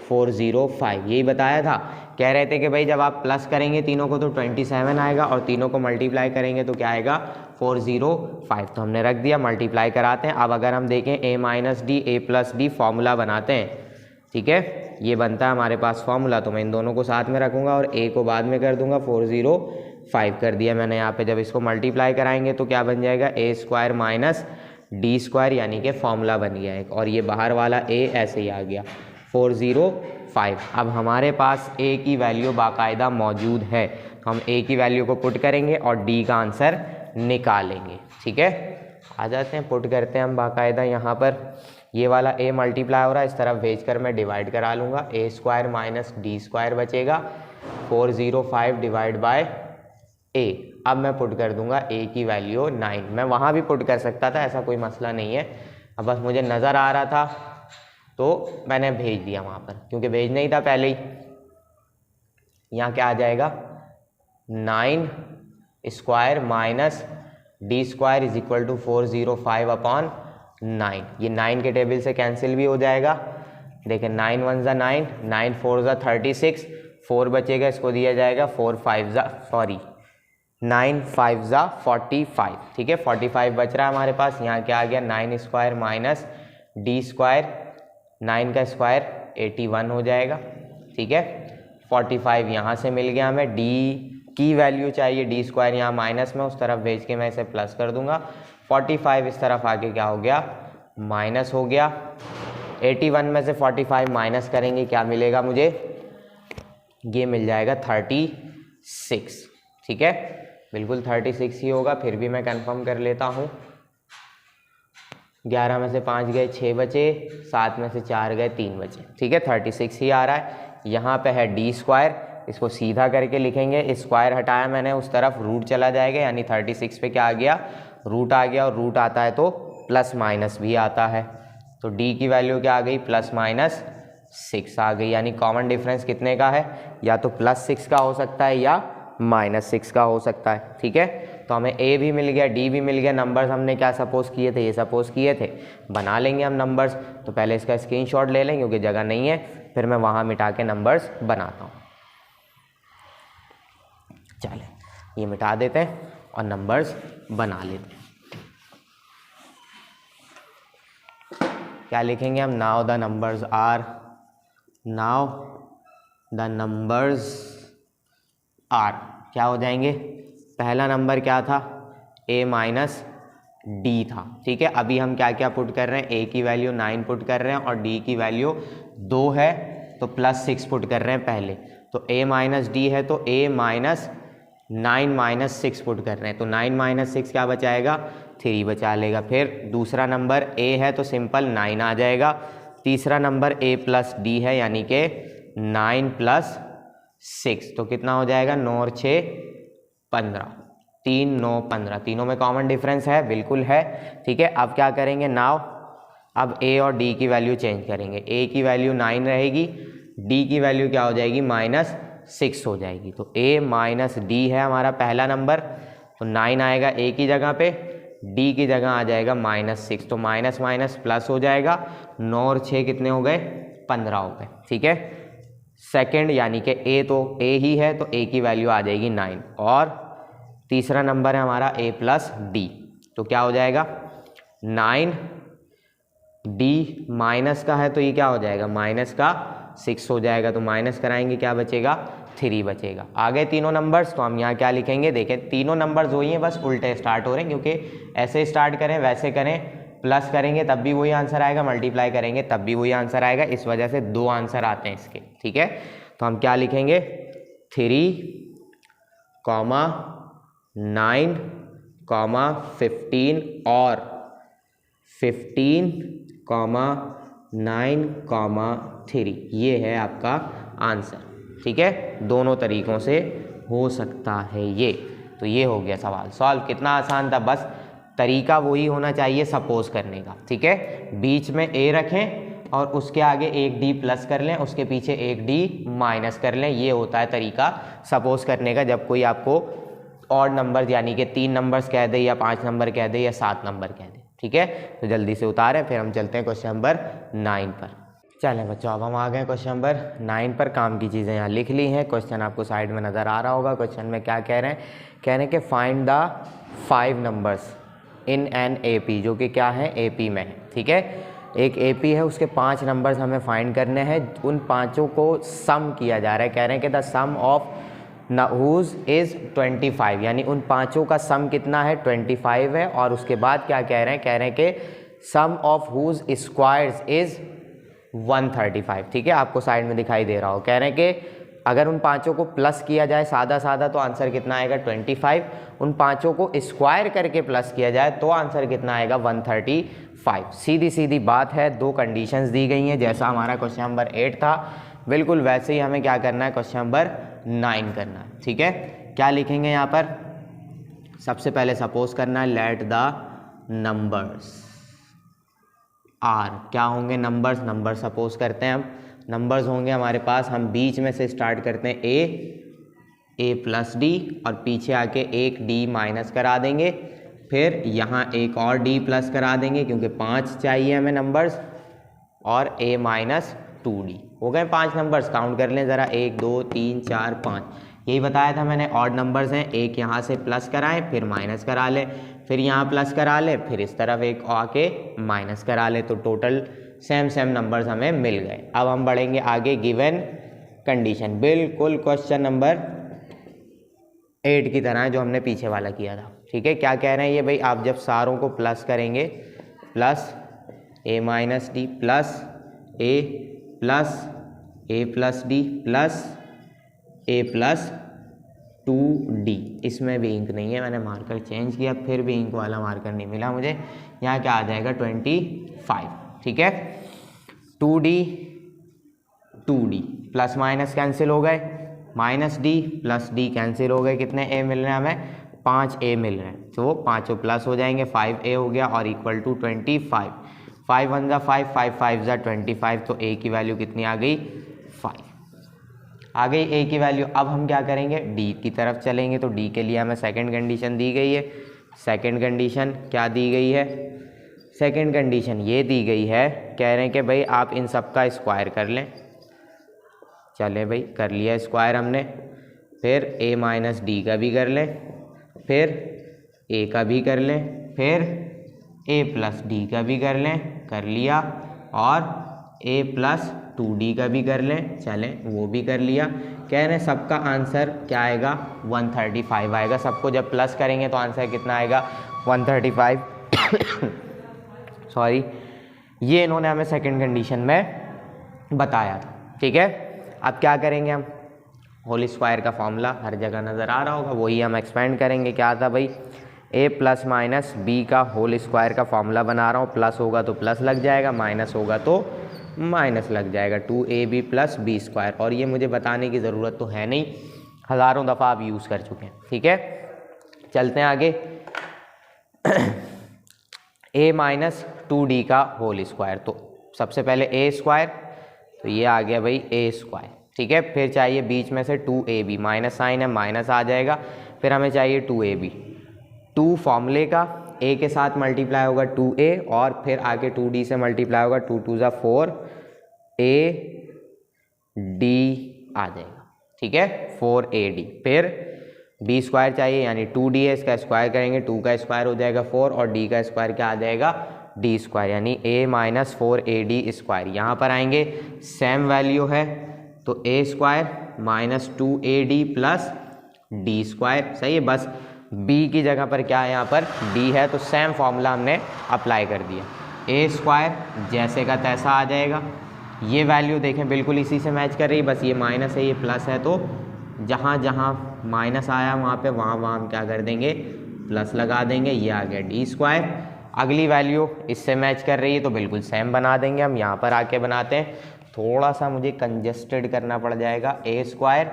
[SPEAKER 1] 405। यही बताया था, कह रहे थे कि भाई जब आप प्लस करेंगे तीनों को तो 27 आएगा और तीनों को मल्टीप्लाई करेंगे तो क्या आएगा 405। तो हमने रख दिया, मल्टीप्लाई कराते हैं। अब अगर हम देखें A-D A+D फॉर्मूला बनाते हैं, ठीक है, ये बनता है हमारे पास फॉर्मूला। तो मैं इन दोनों को साथ में रखूँगा और A को बाद में कर दूंगा, 405 कर दिया मैंने यहाँ पे। जब इसको मल्टीप्लाई कराएंगे तो क्या बन जाएगा, A² - D², यानी कि फॉर्मूला बन गया एक, और ये बाहर वाला A ऐसे ही आ गया 405। अब हमारे पास A की वैल्यू बाकायदा मौजूद है, तो हम A की वैल्यू को पुट करेंगे और D का आंसर निकालेंगे, ठीक है। आ जाते हैं, पुट करते हैं हम बाकायदा। यहाँ पर ये वाला A मल्टीप्लाई हो रहा है, इस तरफ भेज कर मैं डिवाइड करा लूँगा। A² - D² बचेगा, 405 डिवाइड बाय A। अब मैं पुट कर दूंगा A की वैल्यू 9। मैं वहाँ भी पुट कर सकता था, ऐसा कोई मसला नहीं है। अब बस मुझे नज़र आ रहा था तो मैंने भेज दिया वहाँ पर, क्योंकि भेजना ही था पहले ही। यहाँ क्या आ जाएगा, 9² - D² इज इक्वल टू 405/9। ये 9 के टेबल से कैंसिल भी हो जाएगा। देखें 9 1 ज़ा 9, 9 4 ज़ा 36, 4 बचेगा, इसको दिया जाएगा 9 5 ज़ा 45, ठीक है। 45 बच रहा है हमारे पास। यहाँ क्या आ गया, 9² - D², 9 का स्क्वायर 81 हो जाएगा, ठीक है। 45 यहाँ से मिल गया, हमें D की वैल्यू चाहिए, D² यहाँ माइनस में, उस तरफ भेज के मैं इसे प्लस कर दूंगा। 45 इस तरफ आके क्या हो गया, माइनस हो गया। 81 में से 45 माइनस करेंगे, क्या मिलेगा मुझे, ये मिल जाएगा 36, ठीक है। बिल्कुल 36 ही होगा, फिर भी मैं कंफर्म कर लेता हूँ। 11 में से 5 गए, 6 बचे, 7 में से 4 गए, 3 बचे, ठीक है। 36 ही आ रहा है। यहाँ पे है D², इसको सीधा करके लिखेंगे, स्क्वायर हटाया मैंने, उस तरफ रूट चला जाएगा, यानी 36 पे क्या आ गया, रूट आ गया। और रूट आता है तो प्लस माइनस भी आता है। तो D की वैल्यू क्या आ गई, +- 6 आ गई, यानी कॉमन डिफरेंस कितने का है, या तो +6 का हो सकता है या -6 का हो सकता है। ठीक है, तो हमें ए भी मिल गया, डी भी मिल गया। नंबर्स हमने क्या सपोज किए थे, ये सपोज किए थे। बना लेंगे हम नंबर्स। तो पहले इसका स्क्रीनशॉट ले लें क्योंकि जगह नहीं है, फिर मैं वहाँ मिटा के नंबर्स बनाता हूँ। चलें, ये मिटा देते हैं और नंबर्स बना लेते हैं। क्या लिखेंगे हम, नाउ द नंबर्स आर क्या हो जाएंगे। पहला नंबर क्या था, a माइनस डी था। ठीक है, अभी हम क्या क्या पुट कर रहे हैं, a की वैल्यू 9 पुट कर रहे हैं और d की वैल्यू 2 है, तो +6 पुट कर रहे हैं पहले। तो a माइनस डी है तो a माइनस 9 माइनस 6 पुट कर रहे हैं, तो 9 माइनस 6 क्या बचाएगा, 3 बचा लेगा। फिर दूसरा नंबर a है तो सिंपल 9 आ जाएगा। तीसरा नंबर a प्लस डी है, यानी कि 9 + 6, तो कितना हो जाएगा, 9 और 6 15, 3 9 15। तीनों में कॉमन डिफरेंस है, बिल्कुल है। ठीक है, अब क्या करेंगे, नाउ अब a और d की वैल्यू चेंज करेंगे। a की वैल्यू 9 रहेगी, d की वैल्यू क्या हो जाएगी, -6 हो जाएगी। तो a माइनस डी है हमारा पहला नंबर, तो 9 आएगा a की जगह पे, d की जगह आ जाएगा -6, तो माइनस माइनस प्लस हो जाएगा। 9 और 6 कितने हो गए, 15 हो गए। ठीक है, सेकंड यानी कि a तो a ही है तो a की वैल्यू आ जाएगी 9, और तीसरा नंबर है हमारा a प्लस डी, तो क्या हो जाएगा 9, d माइनस का है तो ये क्या हो जाएगा, -6 हो जाएगा। तो माइनस कराएंगे, क्या बचेगा, 3 बचेगा। आ गए तीनों नंबर्स, तो हम यहाँ क्या लिखेंगे, देखें तीनों नंबर्स वही हैं, बस उल्टे स्टार्ट हो रहे हैं, क्योंकि ऐसे स्टार्ट करें वैसे करें, प्लस करेंगे तब भी वही आंसर आएगा, मल्टीप्लाई करेंगे तब भी वही आंसर आएगा, इस वजह से 2 आंसर आते हैं इसके। ठीक है, तो हम क्या लिखेंगे, 3, 9, 15 और 15, 9, 3, ये है आपका आंसर। ठीक है, दोनों तरीकों से हो सकता है ये। तो ये हो गया सवाल सॉल्व। कितना आसान था, बस तरीका वही होना चाहिए सपोज करने का। ठीक है, बीच में a रखें और उसके आगे एक d प्लस कर लें, उसके पीछे एक d माइनस कर लें, ये होता है तरीका सपोज करने का। जब कोई आपको ऑड नंबर यानी कि 3 नंबर्स कह दे या 5 नंबर कह दे या 7 नंबर कह दे। ठीक है, तो जल्दी से उतारें, फिर हम चलते हैं क्वेश्चन नंबर 9 पर। चलें बच्चों, अब हम आ गए क्वेश्चन नंबर 9 पर। काम की चीज़ें यहाँ लिख ली हैं, क्वेश्चन आपको साइड में नज़र आ रहा होगा। क्वेश्चन में क्या कह रहे हैं, कह रहे हैं कि find the 5 numbers in an AP, जो कि क्या है, AP में है। ठीक है, एक AP है, उसके 5 नंबर्स हमें फाइंड करने हैं, उन पाँचों को सम किया जा रहा है। कह रहे हैं कि the sum of whose is 25, यानी उन पाँचों का सम कितना है, 25 है। और उसके बाद क्या कह रहे हैं कि सम ऑफ हुज स्क्वायर्स इज़ 135। ठीक है, आपको साइड में दिखाई दे रहा हो। कह रहे हैं कि अगर उन पाँचों को प्लस किया जाए सादा सादा तो आंसर कितना आएगा, 25। उन पाँचों को स्क्वायर करके प्लस किया जाए तो आंसर कितना आएगा, 135। सीधी सीधी बात है, 2 कंडीशंस दी गई हैं, जैसा हमारा क्वेश्चन नंबर 8 था बिल्कुल वैसे ही हमें क्या करना है, क्वेश्चन नंबर 9 करना है। ठीक है, क्या लिखेंगे यहाँ पर, सबसे पहले सपोज करना है लेट द नंबर्स आर, क्या होंगे नंबर्स, नंबर सपोज करते हैं हम। नंबर्स होंगे हमारे पास, हम बीच में से स्टार्ट करते हैं a प्लस डी और पीछे आके एक d माइनस करा देंगे, फिर यहाँ एक और d प्लस करा देंगे क्योंकि 5 चाहिए हमें नंबर्स, और a माइनस 2d। हो गए 5 नंबर्स, काउंट कर लें ज़रा, 1 2 3 4 5। यही बताया था मैंने, ऑड नंबर्स हैं, एक यहाँ से प्लस कराएं फिर माइनस करा लें, फिर यहाँ प्लस करा लें, फिर इस तरफ एक आके माइनस करा लें, तो टोटल सेम नंबर्स हमें मिल गए। अब हम बढ़ेंगे आगे, गिवन कंडीशन बिल्कुल क्वेश्चन नंबर 8 की तरह है जो हमने पीछे वाला किया था। ठीक है, क्या कह रहे हैं ये भाई, आप जब सारों को प्लस करेंगे, plus a minus D plus a plus D plus a plus 2d। इसमें भी इंक नहीं है, मैंने मार्कर चेंज किया फिर भी इंक वाला मार्कर नहीं मिला मुझे। यहाँ क्या आ जाएगा, 25। ठीक है, 2d प्लस माइनस कैंसिल हो गए, minus d plus d cancel हो गए, कितने a मिल रहे हैं हमें, 5a मिल रहे हैं, तो वो पाँचों प्लस हो जाएंगे, 5a हो गया और इक्वल टू 25। 5 1 जा 5, 5 5 जा 25, तो a की वैल्यू कितनी आ गई 5 आ गई a की वैल्यू। अब हम क्या करेंगे d की तरफ चलेंगे, तो d के लिए हमें सेकंड कंडीशन दी गई है। सेकंड कंडीशन क्या दी गई है, सेकंड कंडीशन ये दी गई है, कह रहे हैं कि भाई आप इन सब का स्क्वायर कर लें। चले भाई कर लिया स्क्वायर हमने, फिर a माइनस डी का भी कर लें, फिर a का भी कर लें, फिर a प्लस डी का भी कर लें, कर लिया, और a प्लस 2d का भी कर लें, चलें वो भी कर लिया। कह रहे हैं सबका आंसर क्या आएगा 135 आएगा। सबको जब प्लस करेंगे तो आंसर कितना आएगा 135 सॉरी, ये इन्होंने हमें सेकंड कंडीशन में बताया था। ठीक है, अब क्या करेंगे हम, होल स्क्वायर का फॉर्मूला हर जगह नज़र आ रहा होगा, वही हम एक्सपेंड करेंगे। क्या था भाई, a प्लस माइनस बी का होल स्क्वायर का फॉर्मूला बना रहा हूँ। प्लस होगा तो प्लस लग जाएगा, माइनस होगा तो माइनस लग जाएगा, 2ab प्लस बी स्क्वायर। और ये मुझे बताने की ज़रूरत तो है नहीं, हज़ारों दफ़ा आप यूज़ कर चुके हैं। ठीक है, चलते हैं आगे। a माइनस 2d का होल स्क्वायर, तो सबसे पहले a स्क्वायर, तो ये आ गया भाई a स्क्वायर। ठीक है, फिर चाहिए बीच में से 2ab, माइनस साइन है माइनस आ जाएगा, फिर हमें चाहिए 2ab। 2 फॉर्मूले का, a के साथ मल्टीप्लाई होगा 2a, और फिर आगे 2d से मल्टीप्लाई होगा, 2 2 ज़ा 4 ad आ जाएगा। ठीक है, 4ad। फिर b स्क्वायर चाहिए, यानी 2d है, इसका स्क्वायर करेंगे, 2 का स्क्वायर हो जाएगा 4, और d का स्क्वायर क्या आ जाएगा d स्क्वायर, यानी a माइनस 4ad स्क्वायर। यहाँ पर आएंगे सेम वैल्यू है, तो a square minus 2ad plus d square. सही है, बस b की जगह पर क्या है, यहाँ पर d है, तो सेम फॉर्मूला हमने अप्लाई कर दिया। a स्क्वायर जैसे का तैसा आ जाएगा, ये वैल्यू देखें बिल्कुल इसी से मैच कर रही है, बस ये माइनस है ये प्लस है, तो जहाँ जहाँ माइनस आया वहाँ पे वहाँ हम क्या कर देंगे प्लस लगा देंगे, ये आ गया d स्क्वायर। अगली वैल्यू इससे मैच कर रही है तो बिल्कुल सेम बना देंगे हम। यहाँ पर आके बनाते हैं, थोड़ा सा मुझे कंजेस्टेड करना पड़ जाएगा। a square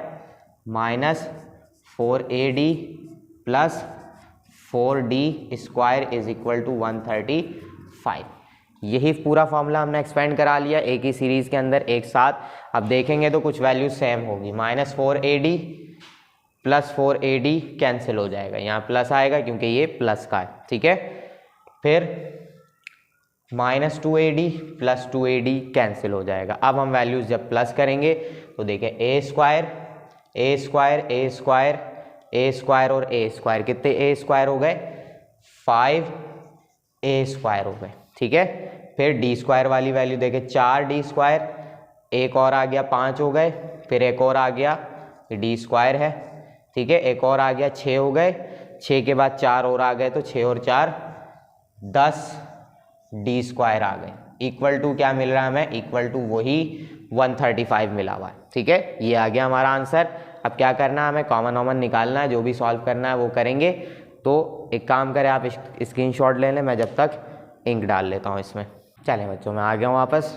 [SPEAKER 1] minus 4ad plus 4d square is equal to 135। यही पूरा फॉर्मूला हमने एक्सपेंड करा लिया एक ही सीरीज़ के अंदर एक साथ। अब देखेंगे तो कुछ वैल्यू सेम होगी, minus 4ad plus 4ad cancel हो जाएगा, यहाँ प्लस आएगा क्योंकि ये प्लस का है। ठीक है, फिर minus 2ad plus 2ad cancel हो जाएगा। अब हम वैल्यूज़ जब प्लस करेंगे तो देखें a square a square a square a square और a स्क्वायर, कितने a स्क्वायर हो गए 5a स्क्वायर हो गए। ठीक है, फिर d स्क्वायर वाली वैल्यू देखें 4d स्क्वायर, एक और आ गया 5 हो गए, फिर एक और आ गया d स्क्वायर है। ठीक है, एक और आ गया 6 हो गए, 6 के बाद 4 और आ गए, तो 6 और 4 10d स्क्वायर आ गए। इक्वल टू क्या मिल रहा है हमें, इक्वल टू वही 135 मिला हुआ है। ठीक है, ये आ गया हमारा आंसर। अब क्या करना है, हमें कॉमन ऑमन निकालना है, जो भी सॉल्व करना है वो करेंगे। तो एक काम करें, आप स्क्रीनशॉट ले लें, मैं जब तक इंक डाल लेता हूँ इसमें। चलें बच्चों, मैं आ गया हूँ वापस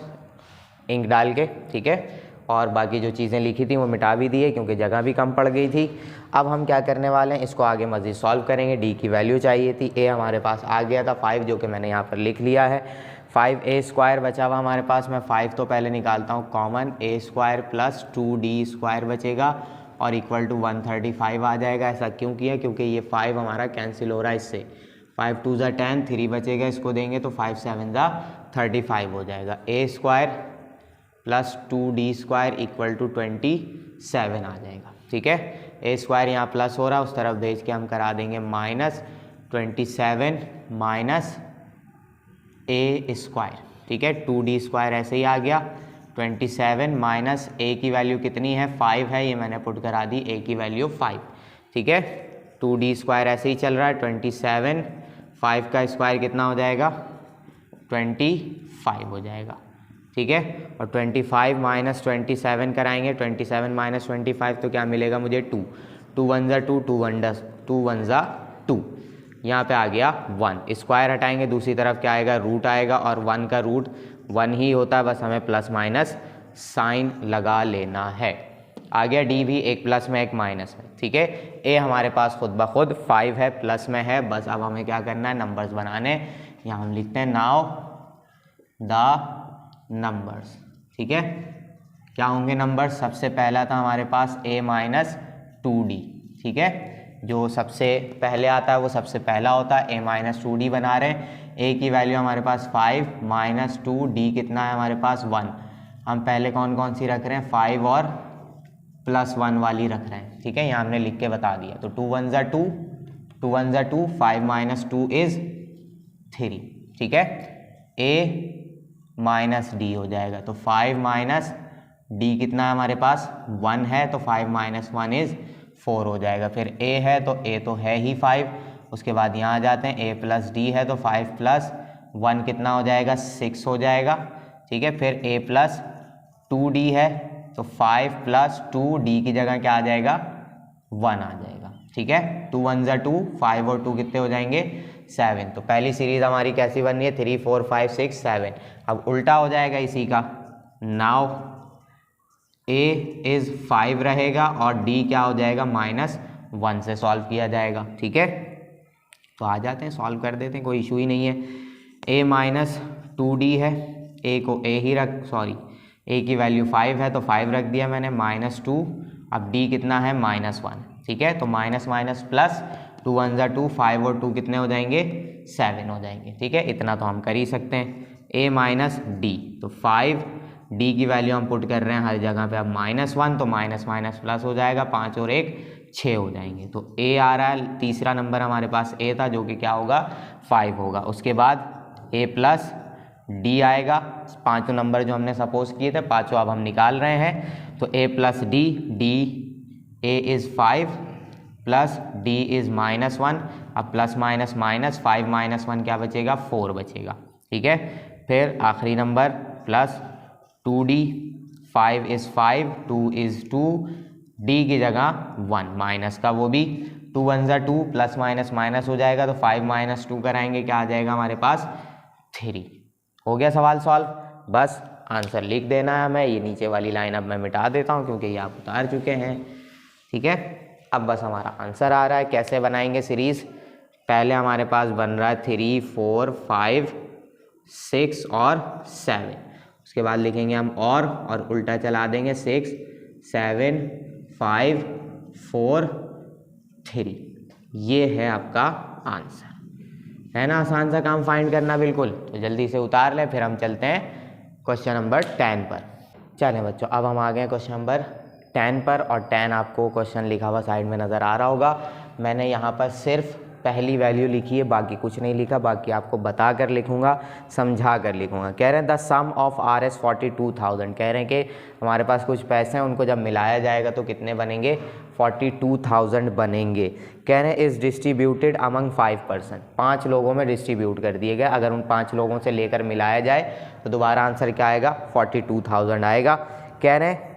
[SPEAKER 1] इंक डाल के। ठीक है, और बाकी जो चीज़ें लिखी थी वो मिटा भी दी है क्योंकि जगह भी कम पड़ गई थी। अब हम क्या करने वाले हैं, इसको आगे मज़ीद सॉल्व करेंगे। डी की वैल्यू चाहिए थी, ए हमारे पास आ गया था 5, जो कि मैंने यहाँ पर लिख लिया है। 5a स्क्वायर बचा हुआ हमारे पास, मैं 5 तो पहले निकालता हूँ common, a square plus 2d square बचेगा और इक्वल टू 135 आ जाएगा। ऐसा क्यों किया, क्योंकि ये 5 हमारा कैंसिल हो रहा है इससे, 5 2 ज़ा 10, 3 बचेगा, इसको देंगे तो 5 7 ज़ा 35 हो जाएगा। a square plus 2d square equal to 27 आ जाएगा। ठीक है, a स्क्वायर यहाँ प्लस हो रहा है, उस तरफ भेज के हम करा देंगे माइनस 27 माइनस a स्क्वायर। ठीक है, 2d स्क्वायर ऐसे ही आ गया, 27 माइनस a की वैल्यू कितनी है 5 है, ये मैंने पुट करा दी, a की वैल्यू 5। ठीक है, 2d स्क्वायर ऐसे ही चल रहा है, 27 5 का स्क्वायर कितना हो जाएगा 25 हो जाएगा। ठीक है, और 25 माइनस 27 कराएंगे, 27 माइनस 25 तो क्या मिलेगा मुझे 2, 2 1 ज़ा 2, 2 1 ज़ा 2, यहाँ पे आ गया 1। स्क्वायर हटाएंगे, दूसरी तरफ क्या आएगा रूट आएगा, और 1 का रूट 1 ही होता है, बस हमें प्लस माइनस साइन लगा लेना है। आ गया डी भी, एक प्लस में एक माइनस में। ठीक है, ए हमारे पास खुद ब खुद 5 है, प्लस में है, बस अब हमें क्या करना है नंबर्स बनाने। यहाँ हम लिखते हैं नाउ द नंबर्स। ठीक है, क्या होंगे नंबर्स? सबसे पहला था हमारे पास a माइनस 2d। ठीक है, जो सबसे पहले आता है वो सबसे पहला होता है। a माइनस 2d बना रहे हैं। a की वैल्यू हमारे पास 5 माइनस 2d कितना है हमारे पास 1। हम पहले कौन कौन सी रख रहे हैं? 5 और +1 वाली रख रहे हैं। ठीक है, यहाँ हमने लिख के बता दिया। तो 2 1 ज़ा 2, 2 1 ज़ा 2, 5 माइनस 2 इज़ 3। ठीक है, a माइनस d हो जाएगा। तो 5 माइनस d कितना है हमारे पास? 1 है, तो 5 माइनस 1 इज़ 4 हो जाएगा। फिर a है तो a तो है ही 5। उसके बाद यहाँ आ जाते हैं, a प्लस d है तो 5 प्लस 1 कितना हो जाएगा? 6 हो जाएगा। ठीक है, फिर a प्लस 2d है तो 5 प्लस 2d की जगह क्या आ जाएगा? 1 आ जाएगा। ठीक है, 2 1 ज़ा 2, 5 और 2 कितने हो जाएंगे? 7। तो पहली सीरीज हमारी कैसी बन रही है? 3 4 5 6 7। अब उल्टा हो जाएगा इसी का। नाउ a इज़ 5 रहेगा और d क्या हो जाएगा? -1 से सॉल्व किया जाएगा। ठीक है, तो आ जाते हैं, सॉल्व कर देते हैं, कोई इशू ही नहीं है। a माइनस 2d है, a को a ही a की वैल्यू 5 है तो 5 रख दिया मैंने, -2। अब d कितना है? -1। ठीक है, तो माइनस माइनस प्लस, 2 1 ज़ा 2, 5 और 2 कितने हो जाएंगे? 7 हो जाएंगे। ठीक है, इतना तो हम कर ही सकते हैं। a माइनस d, तो 5 d की वैल्यू हम पुट कर रहे हैं हर जगह पे। अब -1 तो माइनस माइनस प्लस हो जाएगा, 5 और 1 6 हो जाएंगे। तो a आ रहा है, तीसरा नंबर हमारे पास a था जो कि क्या होगा? 5 होगा। उसके बाद a प्लस d आएगा। पांचों नंबर जो हमने सपोज किए थे पांचों अब हम निकाल रहे हैं। तो a plus d, a is 5 plus d is -1। अब प्लस माइनस माइनस, 5 माइनस 1 क्या बचेगा? 4 बचेगा। ठीक है, फिर आखिरी number plus 2d, 5 is 5, 2 is 2, d की जगह 1 माइनस का वो भी 2 1 ज़ा 2, प्लस माइनस माइनस हो जाएगा तो 5 माइनस 2 कराएंगे, क्या आ जाएगा हमारे पास? 3। हो गया सवाल सॉल्व। बस आंसर लिख देना है हमें। ये नीचे वाली लाइन अब मैं मिटा देता हूँ क्योंकि ये आप उतार चुके हैं। ठीक है, अब बस हमारा आंसर आ रहा है। कैसे बनाएंगे सीरीज़? पहले हमारे पास बन रहा है 3 4 5 6 और 7। उसके बाद लिखेंगे हम और उल्टा चला देंगे, 6 7 5 4 3। ये है आपका आंसर। है ना आसान सा काम फाइंड करना बिल्कुल। तो जल्दी से उतार लें, फिर हम चलते हैं क्वेश्चन नंबर 10 पर। चलें बच्चों, अब हम आ गए क्वेश्चन नंबर 10 पर, और 10 आपको क्वेश्चन लिखा हुआ साइड में नज़र आ रहा होगा। मैंने यहाँ पर सिर्फ पहली वैल्यू लिखी है, बाकी कुछ नहीं लिखा। बाकी आपको बता कर लिखूँगा, समझा कर लिखूँगा। कह रहे हैं द सम ऑफ Rs 42,000। कह रहे हैं कि हमारे पास कुछ पैसे हैं, उनको जब मिलाया जाएगा तो कितने बनेंगे? 42,000 बनेंगे। कह रहे हैं इज़ डिस्ट्रीब्यूटेड अमंग 5 पर्सन। 5 लोगों में डिस्ट्रीब्यूट कर दिए गए। अगर उन 5 लोगों से लेकर मिलाया जाए तो दोबारा आंसर क्या आएगा? 42,000 आएगा। कह रहे हैं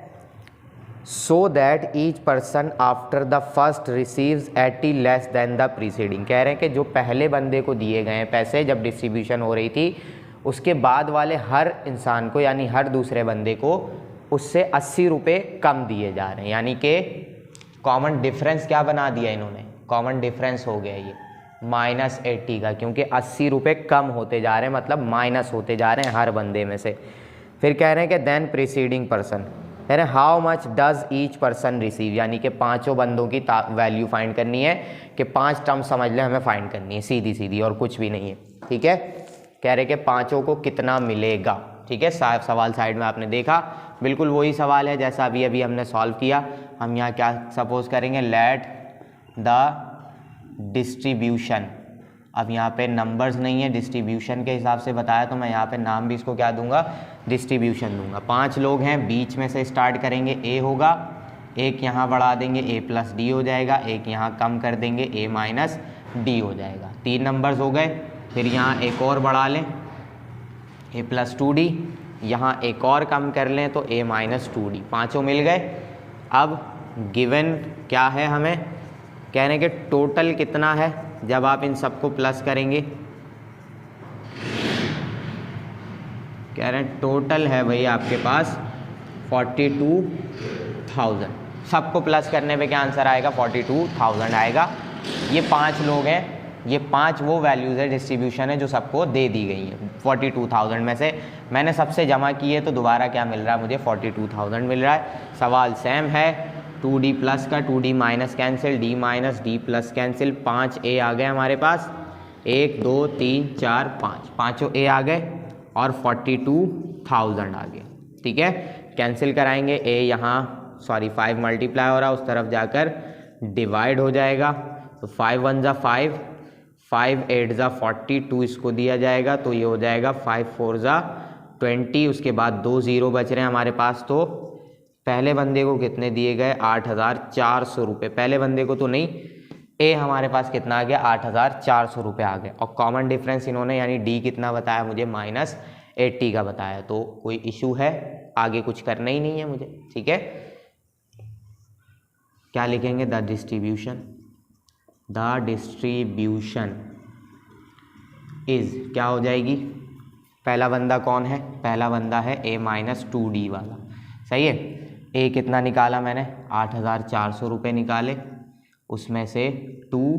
[SPEAKER 1] so that each person after the first receives 80 less than the preceding। कह रहे हैं कि जो पहले बंदे को दिए गए हैं पैसे जब डिस्ट्रीब्यूशन हो रही थी, उसके बाद वाले हर इंसान को यानी हर दूसरे बंदे को उससे 80 रुपये कम दिए जा रहे हैं। यानी कि कॉमन डिफरेंस क्या बना दिया इन्होंने? कॉमन डिफरेंस हो गया ये -80 का, क्योंकि 80 रुपये कम होते जा रहे हैं, मतलब माइनस होते जा रहे हैं हर बंदे में से। फिर कह रहे हैं कि देन प्रीसीडिंग पर्सन, कह रहे हैं how much does each person receive. यानी कि पांचों बंदों की वैल्यू फाइंड करनी है, कि 5 टर्म समझ लें हमें फाइंड करनी है, सीधी सीधी, और कुछ भी नहीं है। ठीक है, कह रहे कि पांचों को कितना मिलेगा। ठीक है, सवाल साइड में आपने देखा, बिल्कुल वही सवाल है जैसा अभी अभी हमने सॉल्व किया। हम यहाँ क्या सपोज करेंगे? Let the distribution. अब यहाँ पे नंबर्स नहीं है, डिस्ट्रीब्यूशन के हिसाब से बताया, तो मैं यहाँ पे नाम भी इसको क्या दूंगा? डिस्ट्रीब्यूशन दूंगा। 5 लोग हैं, बीच में से स्टार्ट करेंगे, a होगा, एक यहाँ बढ़ा देंगे, a प्लस डी हो जाएगा, एक यहाँ कम कर देंगे, a माइनस डी हो जाएगा। 3 नंबर्स हो गए। फिर यहाँ एक और बढ़ा लें, a प्लस 2d, यहाँ एक और कम कर लें तो a माइनस 2d। पाँचों मिल गए। अब गिवन क्या है हमें? कह रहे हैं कि टोटल कितना है जब आप इन सबको प्लस करेंगे। कह रहे हैं टोटल है भाई आपके पास 42,000। सबको प्लस करने पे क्या आंसर आएगा? 42,000 आएगा। ये 5 लोग हैं, ये 5 वो वैल्यूज़ है, डिस्ट्रीब्यूशन है जो सबको दे दी गई है। 42,000 में से मैंने सबसे जमा किए तो दोबारा क्या मिल रहा है मुझे, 42,000 मिल रहा है। सवाल सेम है, 2d प्लस का 2d minus cancel, d minus d plus cancel, 5a आ गए हमारे पास, 1 2 3 4 5, पाँचों a आ गए और 42,000 आ गए। ठीक है, कैंसिल कराएंगे, a यहाँ 5 मल्टीप्लाई हो रहा है, उस तरफ जाकर डिवाइड हो जाएगा, तो 5 1 जा 5, 5 8 जा 42 इसको दिया जाएगा, तो ये हो जाएगा 5 4 जा 20। उसके बाद 2 0 बच रहे हैं हमारे पास, तो पहले बंदे को कितने दिए गए, 8,400 रुपये। पहले बंदे को तो नहीं, ए हमारे पास कितना आ गया, 8,400 रुपये आ गए। और कॉमन डिफरेंस इन्होंने यानी डी कितना बताया मुझे, -80 का बताया। तो कोई इशू है, आगे कुछ करना ही नहीं है मुझे। ठीक है, क्या लिखेंगे, द डिस्ट्रीब्यूशन इज, क्या हो जाएगी, पहला बंदा कौन है, पहला बंदा है a-2d वाला। सही है, ए कितना निकाला मैंने, 8,400 रुपये निकाले, उसमें से 2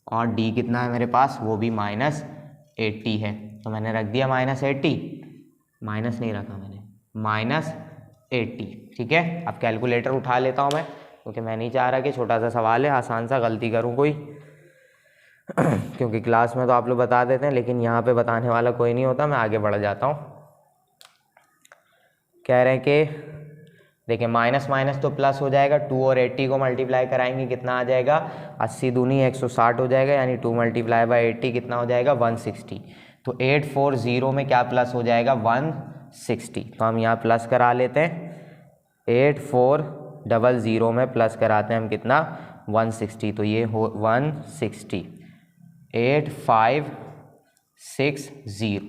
[SPEAKER 1] और डी कितना है मेरे पास, वो भी -80 है, तो मैंने रख दिया -80, माइनस नहीं रखा मैंने, -80। ठीक है, अब कैलकुलेटर उठा लेता हूँ मैं, क्योंकि मैं नहीं चाह रहा कि छोटा सा सवाल है आसान सा गलती करूँ कोई क्योंकि क्लास में तो आप लोग बता देते हैं, लेकिन यहाँ पे बताने वाला कोई नहीं होता। मैं आगे बढ़ जाता हूँ। कह रहे हैं कि देखिए माइनस माइनस तो प्लस हो जाएगा, 2 और 80 को मल्टीप्लाई कराएंगे कितना आ जाएगा, 80 दूनी 160 हो जाएगा, यानी 2 × 80 कितना हो जाएगा, 160। तो 840 में क्या प्लस हो जाएगा, 160। तो हम यहाँ प्लस करा लेते हैं, 8400 में प्लस कराते हैं हम कितना, 160। तो ये हो 160, 8560।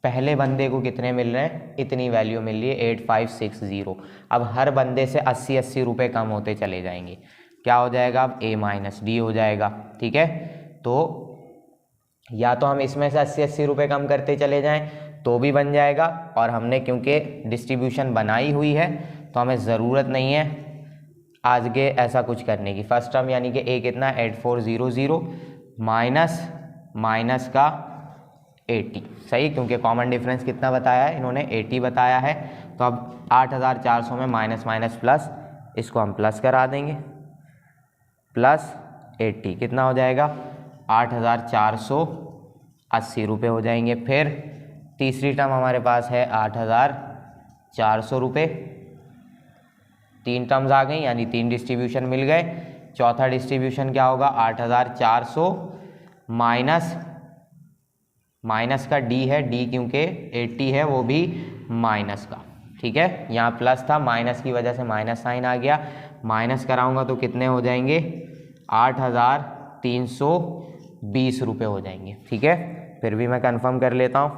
[SPEAKER 1] पहले बंदे को कितने मिल रहे हैं, इतनी वैल्यू मिल रही है, 8560। अब हर बंदे से 80 रुपये कम होते चले जाएंगे, क्या हो जाएगा, अब a-d हो जाएगा। ठीक है, तो या तो हम इसमें से 80 रुपये कम करते चले जाएं तो भी बन जाएगा, और हमने क्योंकि डिस्ट्रीब्यूशन बनाई हुई है तो हमें ज़रूरत नहीं है आगे ऐसा कुछ करने की। फर्स्ट टर्म यानी कि a कितना, 8400 माइनस का 80। सही, क्योंकि कॉमन डिफरेंस कितना बताया है इन्होंने, 80 बताया है। तो अब 8,400 में माइनस माइनस प्लस, इसको हम प्लस करा देंगे, प्लस 80 कितना हो जाएगा, 8,480 रुपये हो जाएंगे। फिर तीसरी टर्म हमारे पास है 8,400 रुपये, 3 टर्म्स आ गई यानी 3 डिस्ट्रीब्यूशन मिल गए। चौथा डिस्ट्रीब्यूशन क्या होगा, 8,400 माइनस का डी है, डी क्योंकि 80 है वो भी माइनस का। ठीक है, यहाँ प्लस था, माइनस की वजह से माइनस साइन आ गया, माइनस कराऊंगा तो कितने हो जाएंगे, 8,320 रुपये हो जाएंगे। ठीक है, फिर भी मैं कंफर्म कर लेता हूँ,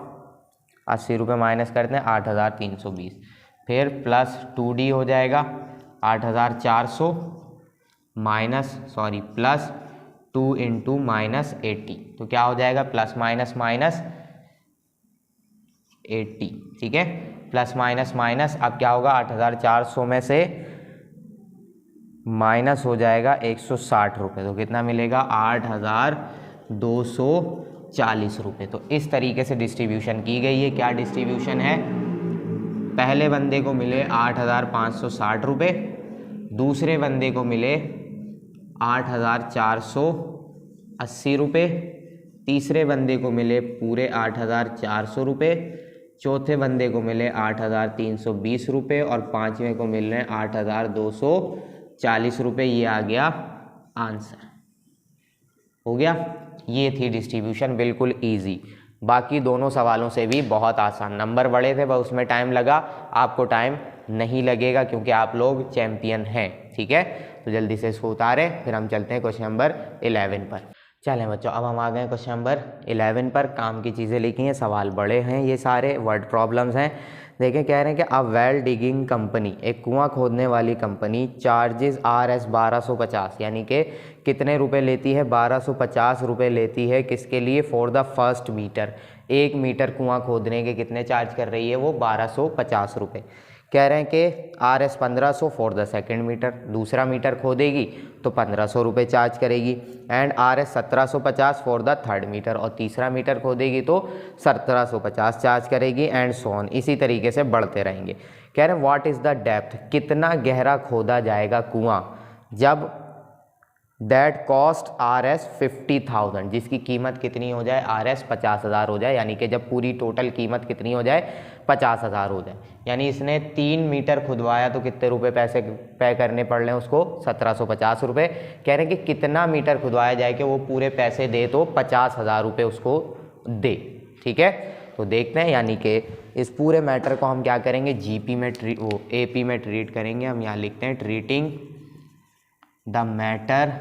[SPEAKER 1] 80 रुपये माइनस करते हैं, 8,320। फिर प्लस 2d हो जाएगा, 8,400 प्लस 2 × -80, तो क्या हो जाएगा, प्लस माइनस माइनस 80। ठीक है, प्लस माइनस माइनस, अब क्या होगा, 8,400 में से माइनस हो जाएगा 160 रुपये, तो कितना मिलेगा, 8,240 रुपये। तो इस तरीके से डिस्ट्रीब्यूशन की गई है। क्या डिस्ट्रीब्यूशन है, पहले बंदे को मिले 8,560 रुपये, दूसरे बंदे को मिले 8,480 रुपये, तीसरे बंदे को मिले पूरे 8,400 रुपये, चौथे बंदे को मिले 8,320 रुपये और पांचवें को मिल रहे हैं 8,240 रुपये। ये आ गया आंसर, हो गया। ये थी डिस्ट्रीब्यूशन, बिल्कुल इजी। बाकी दोनों सवालों से भी बहुत आसान, नंबर बड़े थे पर उसमें टाइम लगा, आपको टाइम नहीं लगेगा क्योंकि आप लोग चैम्पियन हैं। ठीक है, तो जल्दी से इसको उतारें, फिर हम चलते हैं क्वेश्चन नंबर 11 पर। चलें बच्चों, अब हम आ गए क्वेश्चन नंबर 11 पर। काम की चीज़ें लिखी हैं, सवाल बड़े हैं, ये सारे वर्ड प्रॉब्लम्स हैं। देखें, कह रहे हैं कि अ वेल डिगिंग कंपनी, एक कुआं खोदने वाली कंपनी, चार्जेस RS 1250, यानी कि कितने रुपए लेती है, 1250 रुपये लेती है। किसके लिए, for the first metre, 1 metre कुआं खोदने के कितने चार्ज कर रही है वो, 1250 रुपये। कह रहे हैं कि RS 1500 for the second metre, दूसरा मीटर खोदेगी तो 1500 रुपये चार्ज करेगी, and RS 1750 for the third metre, और तीसरा मीटर खोदेगी तो 1750 चार्ज करेगी, एंड सो ऑन, इसी तरीके से बढ़ते रहेंगे। कह रहे हैं व्हाट इज़ द डेप्थ, कितना गहरा खोदा जाएगा कुआं जब दैट कॉस्ट RS 50,000, जिसकी कीमत कितनी हो जाए, RS 50,000 हो जाए, यानी कि जब पूरी टोटल कीमत कितनी हो जाए, 50,000 हो जाए। यानी इसने 3 मीटर खुदवाया तो कितने रुपए पैसे पे करने पड़ रहे हैं उसको, 1750 रुपये। कह रहे हैं कि कितना मीटर खुदवाया जाए कि वो पूरे पैसे दे तो 50,000 रुपये उसको दे। ठीक है, तो देखते हैं, यानी कि इस पूरे मैटर को हम क्या करेंगे, GP में AP में ट्रीट करेंगे। हम यहाँ लिखते हैं ट्रीटिंग द मैटर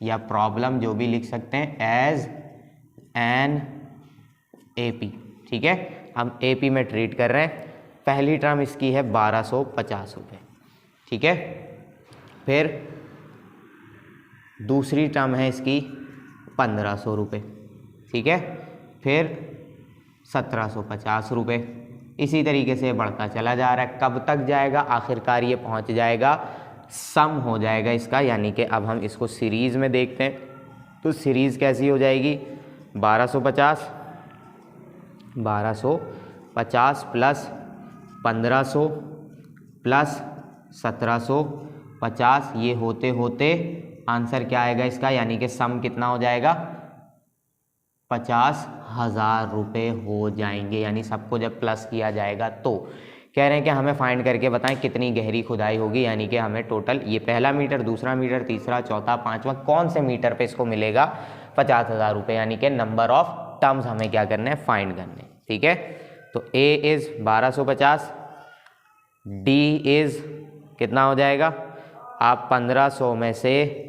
[SPEAKER 1] या प्रॉब्लम, जो भी लिख सकते हैं, एज एन AP। ठीक है, हम AP में ट्रीट कर रहे हैं। पहली टर्म इसकी है 1250 रुपये। ठीक है, फिर दूसरी टर्म है इसकी 1500 रुपये। ठीक है, फिर 1750 रुपये, इसी तरीके से बढ़ता चला जा रहा है। कब तक जाएगा, आखिरकार ये पहुंच जाएगा, सम हो जाएगा इसका, यानी कि अब हम इसको सीरीज़ में देखते हैं। तो सीरीज़ कैसी हो जाएगी, 1250 प्लस 1500 प्लस 1750, ये होते होते आंसर क्या आएगा इसका, यानी कि सम कितना हो जाएगा, 50,000 रुपये हो जाएंगे। यानी सबको जब प्लस किया जाएगा तो कह रहे हैं कि हमें फाइंड करके बताएं कितनी गहरी खुदाई होगी, यानी कि हमें टोटल ये पहला मीटर, दूसरा मीटर, तीसरा, चौथा, पांचवा, कौन से मीटर पे इसको मिलेगा 50,000 रुपये, यानी कि नंबर ऑफ टर्म्स हमें क्या करना है, फाइंड करने। ठीक है, तो A इज़ 1250, D इज़ कितना हो जाएगा, आप 1500 में से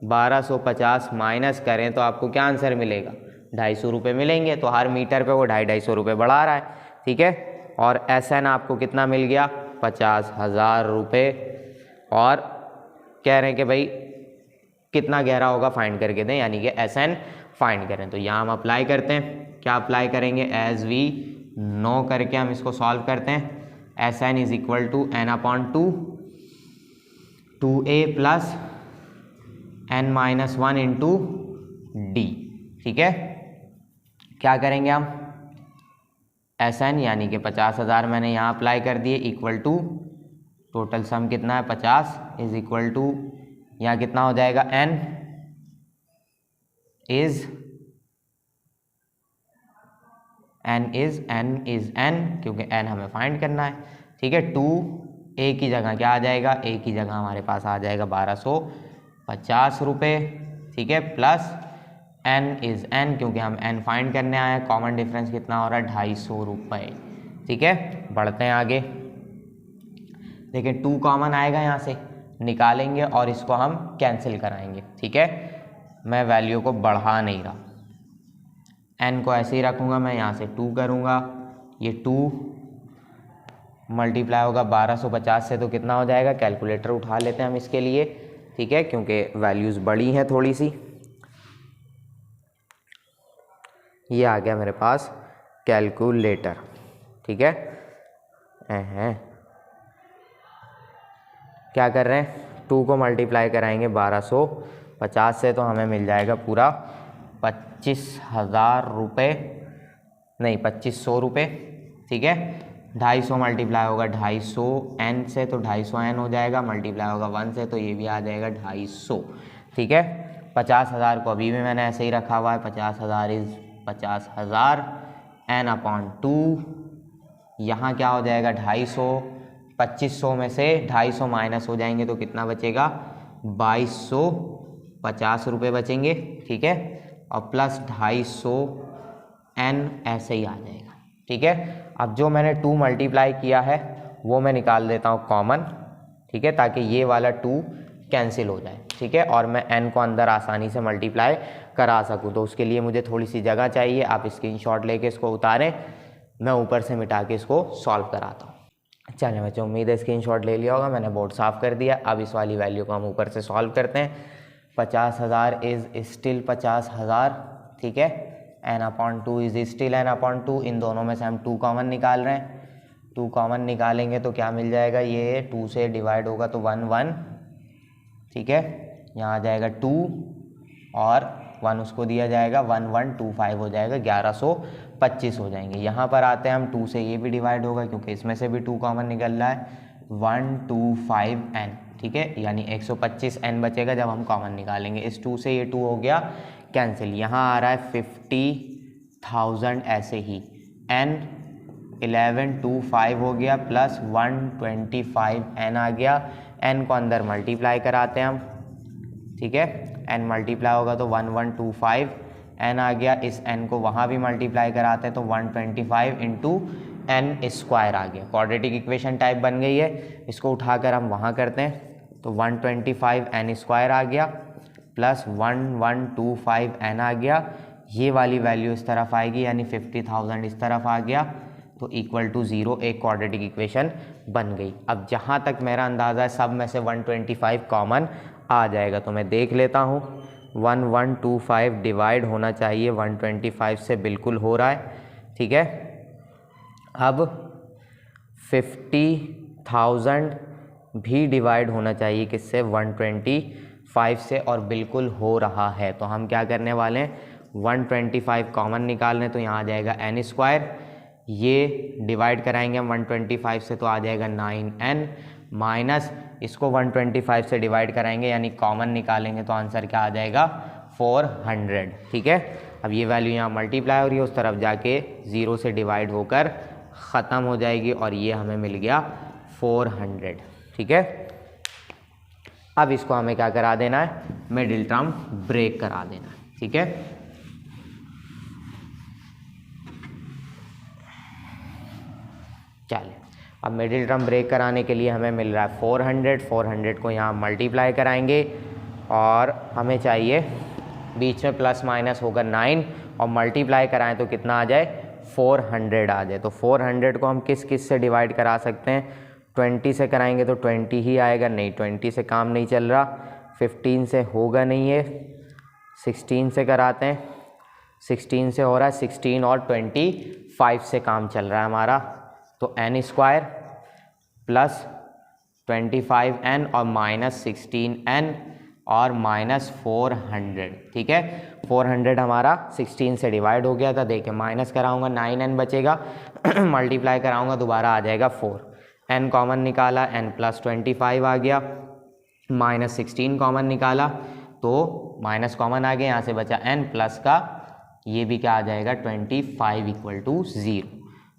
[SPEAKER 1] 1250 माइनस करें तो आपको क्या आंसर मिलेगा, 250 रुपये मिलेंगे। तो हर मीटर पे वो 250 रुपये बढ़ा रहा है। ठीक है, और SN आपको कितना मिल गया, 50,000 रुपये। और कह रहे हैं कि भाई कितना गहरा होगा फाइंड करके दें, यानी कि SN फाइंड करें। तो यहाँ हम अप्लाई करते हैं, क्या अप्लाई करेंगे, एज वी नो करके हम इसको सॉल्व करते हैं। SN is equal to N/2 2A plus N-1 into D। ठीक है, क्या करेंगे हम, SN यानी कि 50,000 मैंने यहाँ अप्लाई कर दिए, इक्वल टू टोटल सम कितना है 50, इज इक्वल टू यहाँ कितना हो जाएगा, N इज N क्योंकि N हमें फाइंड करना है। ठीक है, 2A की जगह क्या आ जाएगा, A की जगह हमारे पास आ जाएगा 1250 रुपये। ठीक है, प्लस N इज़ N क्योंकि हम N फाइंड करने आए हैं, कॉमन डिफरेंस कितना हो रहा है, 250 रुपये। ठीक है, बढ़ते हैं आगे। देखिए 2 कॉमन आएगा, यहाँ से निकालेंगे और इसको हम कैंसिल कराएंगे। ठीक है, मैं वैल्यू को बढ़ा नहीं रहा, N को ऐसे ही रखूँगा, मैं यहाँ से 2 करूँगा, ये 2 मल्टीप्लाई होगा 1250 से तो कितना हो जाएगा, कैलकुलेटर उठा लेते हैं हम इसके लिए। ठीक है, क्योंकि वैल्यूज़ बड़ी हैं थोड़ी सी। ये आ गया मेरे पास कैलकुलेटर। ठीक है, क्या कर रहे हैं, 2 को मल्टीप्लाई कराएंगे 1250 से तो हमें मिल जाएगा पूरा 25,000 रुपये, नहीं 2500 रुपये। ठीक है, 250 मल्टीप्लाई होगा 250 N से तो 250 N हो जाएगा, मल्टीप्लाई होगा 1 से तो ये भी आ जाएगा 250। ठीक है, 50,000 को अभी भी मैंने ऐसे ही रखा हुआ है, 50,000 इज़ 50,000 N/2, यहाँ क्या हो जाएगा 250, 2500 में से 250 माइनस हो जाएंगे तो कितना बचेगा, 2250 रुपये बचेंगे। ठीक है, और प्लस 250 N ऐसे ही आ जाएगा। ठीक है, अब जो मैंने 2 मल्टीप्लाई किया है वो मैं निकाल देता हूँ कॉमन। ठीक है, ताकि ये वाला 2 कैंसिल हो जाए। ठीक है, और मैं N को अंदर आसानी से मल्टीप्लाई करा सकूँ, तो उसके लिए मुझे थोड़ी सी जगह चाहिए। आप स्क्रीनशॉट लेके इसको उतारें, मैं ऊपर से मिटा के इसको सॉल्व कराता हूँ। चलिए बच्चों, उम्मीद है स्क्रीनशॉट ले लिया होगा, मैंने बोर्ड साफ़ कर दिया। अब इस वाली वैल्यू को हम ऊपर से सॉल्व करते हैं। 50,000 इज़ स्टिल 50,000। ठीक है, N/2 इज़ स्टिल N/2, इन दोनों में से हम 2 कॉमन निकाल रहे हैं। 2 कॉमन निकालेंगे तो क्या मिल जाएगा, ये 2 से डिवाइड होगा तो 1 1, ठीक है, यहाँ आ जाएगा 2 और 1 उसको दिया जाएगा, 1125 हो जाएगा, 1125 हो जाएंगे। यहाँ पर आते हैं हम 2 से ये भी डिवाइड होगा क्योंकि इसमें से भी 2 कॉमन निकल रहा है, 125n, ठीक है, यानी 125n बचेगा जब हम कॉमन निकालेंगे। इस 2 से ये 2 हो गया कैंसिल, यहाँ आ रहा है 50,000 ऐसे ही, n 1125 हो गया प्लस 125n आ गया, n को अंदर मल्टीप्लाई कराते हैं हम, ठीक है, n मल्टीप्लाई होगा तो 1125 n आ गया, इस n को वहाँ भी मल्टीप्लाई कराते हैं तो 125 इंटू n स्क्वायर आ गया, क्वाड्रेटिक इक्वेशन टाइप बन गई है। इसको उठाकर हम वहाँ करते हैं तो 125 n स्क्वायर आ गया प्लस 1125 n आ गया, ये वाली वैल्यू इस तरफ आएगी यानी 50,000 इस तरफ आ गया तो इक्वल टू 0, एक क्वाड्रेटिक इक्वेशन बन गई। अब जहाँ तक मेरा अंदाज़ा है सब में से 125 कॉमन आ जाएगा, तो मैं देख लेता हूँ 1125 डिवाइड होना चाहिए 125 से, बिल्कुल हो रहा है, ठीक है। अब 50,000 भी डिवाइड होना चाहिए किससे, 125 से, और बिल्कुल हो रहा है। तो हम क्या करने वाले हैं, 125 कॉमन निकालने, तो यहाँ आ जाएगा n स्क्वायर, ये डिवाइड कराएंगे हम 125 से तो आ जाएगा 9n, माइनस इसको 125 से डिवाइड कराएंगे यानी कॉमन निकालेंगे तो आंसर क्या आ जाएगा, 400, ठीक है। अब ये वैल्यू यहाँ मल्टीप्लाई हो रही है, उस तरफ जाके 0 से डिवाइड होकर ख़त्म हो जाएगी और ये हमें मिल गया 400, ठीक है। अब इसको हमें क्या करा देना है, मिडिल टर्म ब्रेक करा देना है, ठीक है। चलिए, अब मिडिल टर्म ब्रेक कराने के लिए हमें मिल रहा है 400 को यहाँ मल्टीप्लाई कराएंगे और हमें चाहिए बीच में प्लस माइनस होगा 9 और मल्टीप्लाई कराएं तो कितना आ जाए, 400 आ जाए। तो 400 को हम किस किस से डिवाइड करा सकते हैं, 20 से कराएंगे तो 20 ही आएगा, नहीं 20 से काम नहीं चल रहा, 15 से होगा नहीं है, 16 से कराते हैं, 16 से हो रहा है, 16 और 25 से काम चल रहा है हमारा, तो n स्क्वायर प्लस 25n और माइनस 16n और माइनस 400, ठीक है। 400 हमारा 16 से डिवाइड हो गया था, देखिए माइनस कराऊंगा 9n बचेगा मल्टीप्लाई कराऊंगा दोबारा आ जाएगा 4, n कॉमन निकाला, n प्लस 25 आ गया, माइनस 16 कॉमन निकाला तो माइनस कॉमन आ गया, यहाँ से बचा n प्लस का, ये भी क्या आ जाएगा 25 इक्वल टू 0,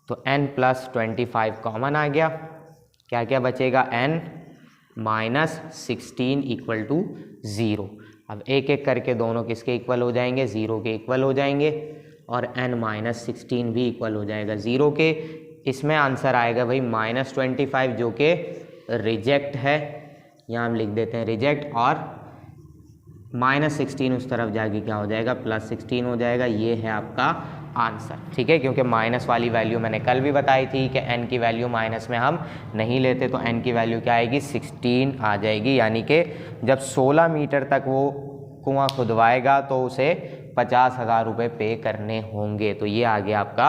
[SPEAKER 1] तो n प्लस 25 कॉमन आ गया, क्या क्या बचेगा, n माइनस 16 इक्वल टू 0। अब एक एक करके दोनों किसके इक्वल हो जाएंगे, 0 के इक्वल हो जाएंगे और n माइनस 16 भी इक्वल हो जाएगा 0 के। इसमें आंसर आएगा भाई माइनस 25 जो कि रिजेक्ट है, यहाँ हम लिख देते हैं रिजेक्ट, और माइनस 16 उस तरफ जाके क्या हो जाएगा, प्लस 16 हो जाएगा, ये है आपका आंसर, ठीक है। क्योंकि माइनस वाली वैल्यू मैंने कल भी बताई थी कि n की वैल्यू माइनस में हम नहीं लेते, तो n की वैल्यू क्या आएगी, 16 आ जाएगी, यानी कि जब 16 मीटर तक वो कुआं खुदवाएगा तो उसे 50,000 रुपये पे करने होंगे। तो ये आ गया आपका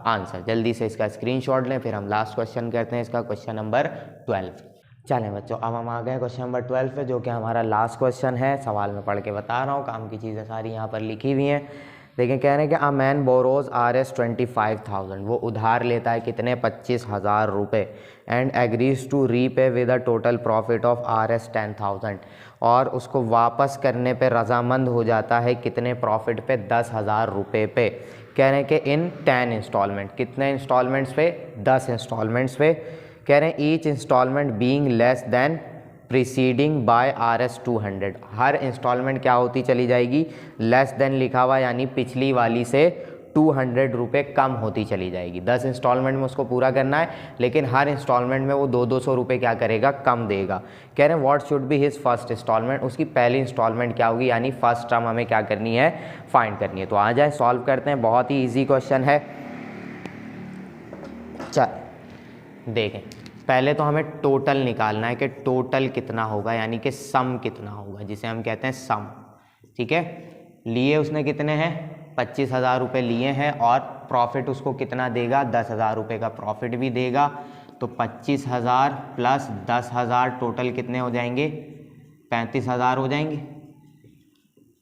[SPEAKER 1] आंसर। जल्दी से इसका स्क्रीनशॉट लें, फिर हम लास्ट क्वेश्चन करते हैं, इसका क्वेश्चन नंबर 12। चलें बच्चों, अब हम आ गए क्वेश्चन नंबर 12 पे, जो कि हमारा लास्ट क्वेश्चन है। सवाल में पढ़ के बता रहा हूँ, काम की चीज़ें सारी यहाँ पर लिखी हुई हैं। देखिए कह रहे हैं कि अ मैन बोरोज Rs 25,000, वो उधार लेता है कितने, 25,000 रुपये, and agrees to repay with a total profit of Rs 10,000, और उसको वापस करने पे रजामंद हो जाता है कितने प्रॉफिट पे, 10,000 रुपये पे। कह रहे हैं कि इन 10 इंस्टॉलमेंट, कितने इंस्टॉलमेंट्स पे, 10 इंस्टॉलमेंट्स पे। कह रहे हैं each instalment being less than preceding by Rs 200, हर इंस्टॉलमेंट क्या होती चली जाएगी, लेस देन लिखा हुआ, यानी पिछली वाली से 200 रुपये कम होती चली जाएगी। 10 इंस्टॉलमेंट में उसको पूरा करना है, लेकिन हर इंस्टॉलमेंट में वो 200 रुपये क्या करेगा, कम देगा। कह रहे हैं what should be his first instalment, उसकी पहली इंस्टॉलमेंट क्या होगी, यानी फर्स्ट टर्म हमें क्या करनी है, फाइंड करनी है। तो आ जाए सॉल्व करते हैं, बहुत ही ईजी क्वेश्चन है। चल देखें, पहले तो हमें टोटल निकालना है कि टोटल कितना होगा, यानी कि सम कितना होगा, जिसे हम कहते हैं सम, ठीक है। लिए उसने कितने हैं, 25,000 रुपये लिए हैं, और प्रॉफिट उसको कितना देगा, 10,000 रुपये का प्रॉफिट भी देगा। तो 25,000 प्लस 10,000 टोटल कितने हो जाएंगे? 35,000 हो जाएंगे।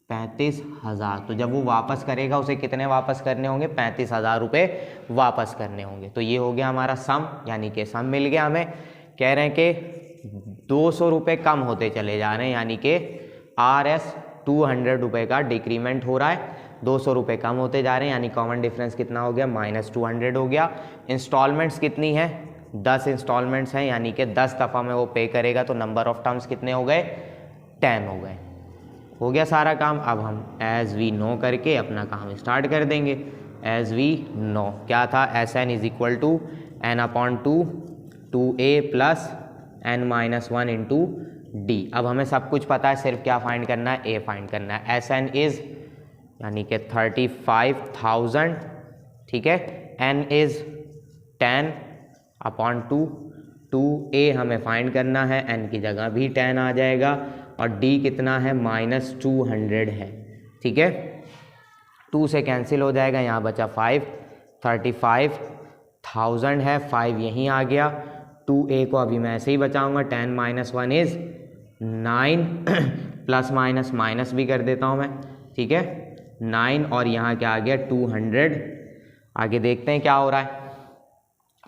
[SPEAKER 1] 35,000। तो जब वो वापस करेगा उसे कितने वापस करने होंगे? 35,000 रुपये वापस करने होंगे। तो ये हो गया हमारा सम, यानी कि सम मिल गया हमें। कह रहे हैं कि 200 रुपये कम होते चले जा रहे हैं, यानी कि RS 200 रुपये का डिक्रीमेंट हो रहा है, 200 रुपये कम होते जा रहे हैं, यानी कॉमन डिफरेंस कितना हो गया? -200 हो गया। इंस्टॉलमेंट्स कितनी है? 10 इंस्टॉलमेंट्स हैं, यानी कि 10 दफ़ा में वो पे करेगा, तो नंबर ऑफ टर्म्स कितने हो गए? 10 हो गए। हो गया सारा काम। अब हम एज वी नो करके अपना काम स्टार्ट कर देंगे। एज वी नो क्या था? Sn is equal to n/2 2a plus n-1 into D. अब हमें सब कुछ पता है, सिर्फ क्या फाइंड करना है? a फाइंड करना है। Sn इज यानी कि 35,000, ठीक है। n इज 10/2, 2a हमें फाइंड करना है, n की जगह भी 10 आ जाएगा, और d कितना है? -200 है, ठीक है। 2 से कैंसिल हो जाएगा, यहाँ बचा 5, 35,000 है, 5 यहीं आ गया। 2a को अभी मैं ऐसे ही बचाऊंगा, 10 - 1 इज 9 प्लस माइनस माइनस भी कर देता हूँ मैं, ठीक है। 9 और यहाँ क्या आ गया? 200। आगे देखते हैं क्या हो रहा है।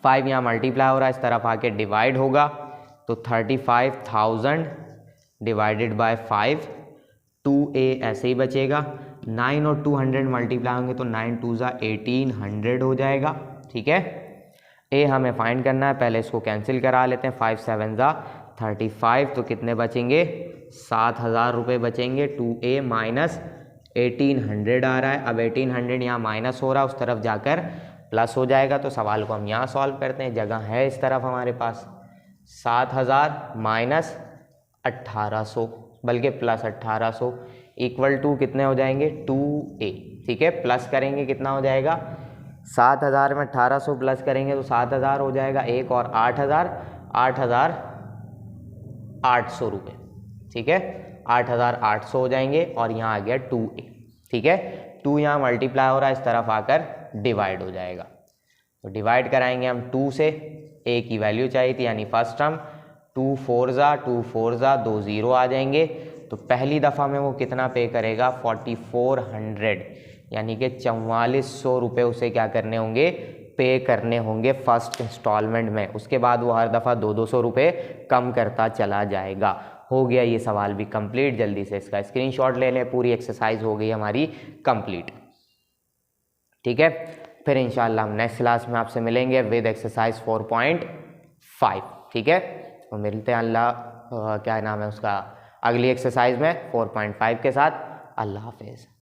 [SPEAKER 1] 5 यहाँ मल्टीप्लाई हो रहा है, इस तरफ आके डिवाइड होगा, तो 35,000 डिवाइडेड बाय 5, 2a ऐसे ही बचेगा। 9 और 200 मल्टीप्लाई होंगे तो 9 2 ज़ा 1800 हो जाएगा, ठीक है। a हमें फाइंड करना है, पहले इसको कैंसिल करा लेते हैं। 5 7 ज़ा 35, तो कितने बचेंगे? 7,000 रुपये बचेंगे। 2a माइनस 1800 आ रहा है, अब 1800 यहाँ माइनस हो रहा है, उस तरफ जाकर प्लस हो जाएगा। तो सवाल को हम यहाँ सॉल्व करते हैं, जगह है इस तरफ हमारे पास। 7,000 माइनस 1800 बल्कि प्लस 1800 इक्वल टू कितने हो जाएंगे? 2a, ठीक है। प्लस करेंगे कितना हो जाएगा? 7,000 में 1800 प्लस करेंगे तो 7,000 हो जाएगा, एक और 8,000, 8,800 रुपये, ठीक है। 8,800 हो जाएंगे, और यहाँ आ गया 2a, ठीक है। 2 यहाँ मल्टीप्लाई हो रहा है, इस तरफ आकर डिवाइड हो जाएगा, तो डिवाइड कराएंगे हम 2 से। a की वैल्यू चाहिए थी, यानी फर्स्ट टर्म 2 4 ज़ा 2 0 आ जाएंगे। तो पहली दफ़ा में वो कितना पे करेगा? 4400, यानी कि 4400 रुपये उसे क्या करने होंगे? पे करने होंगे फर्स्ट इंस्टॉलमेंट में। उसके बाद वो हर दफ़ा 200 रुपये कम करता चला जाएगा। हो गया ये सवाल भी कंप्लीट। जल्दी से इसका स्क्रीनशॉट ले लें, पूरी एक्सरसाइज हो गई हमारी कंप्लीट, ठीक है। फिर इंशाल्लाह हम नेक्स्ट क्लास में आपसे मिलेंगे विद एक्सरसाइज 4.5, ठीक है। तो मिलते हैं क्या नाम है उसका, अगली एक्सरसाइज में 4.5 के साथ। अल्लाह हाफिज़।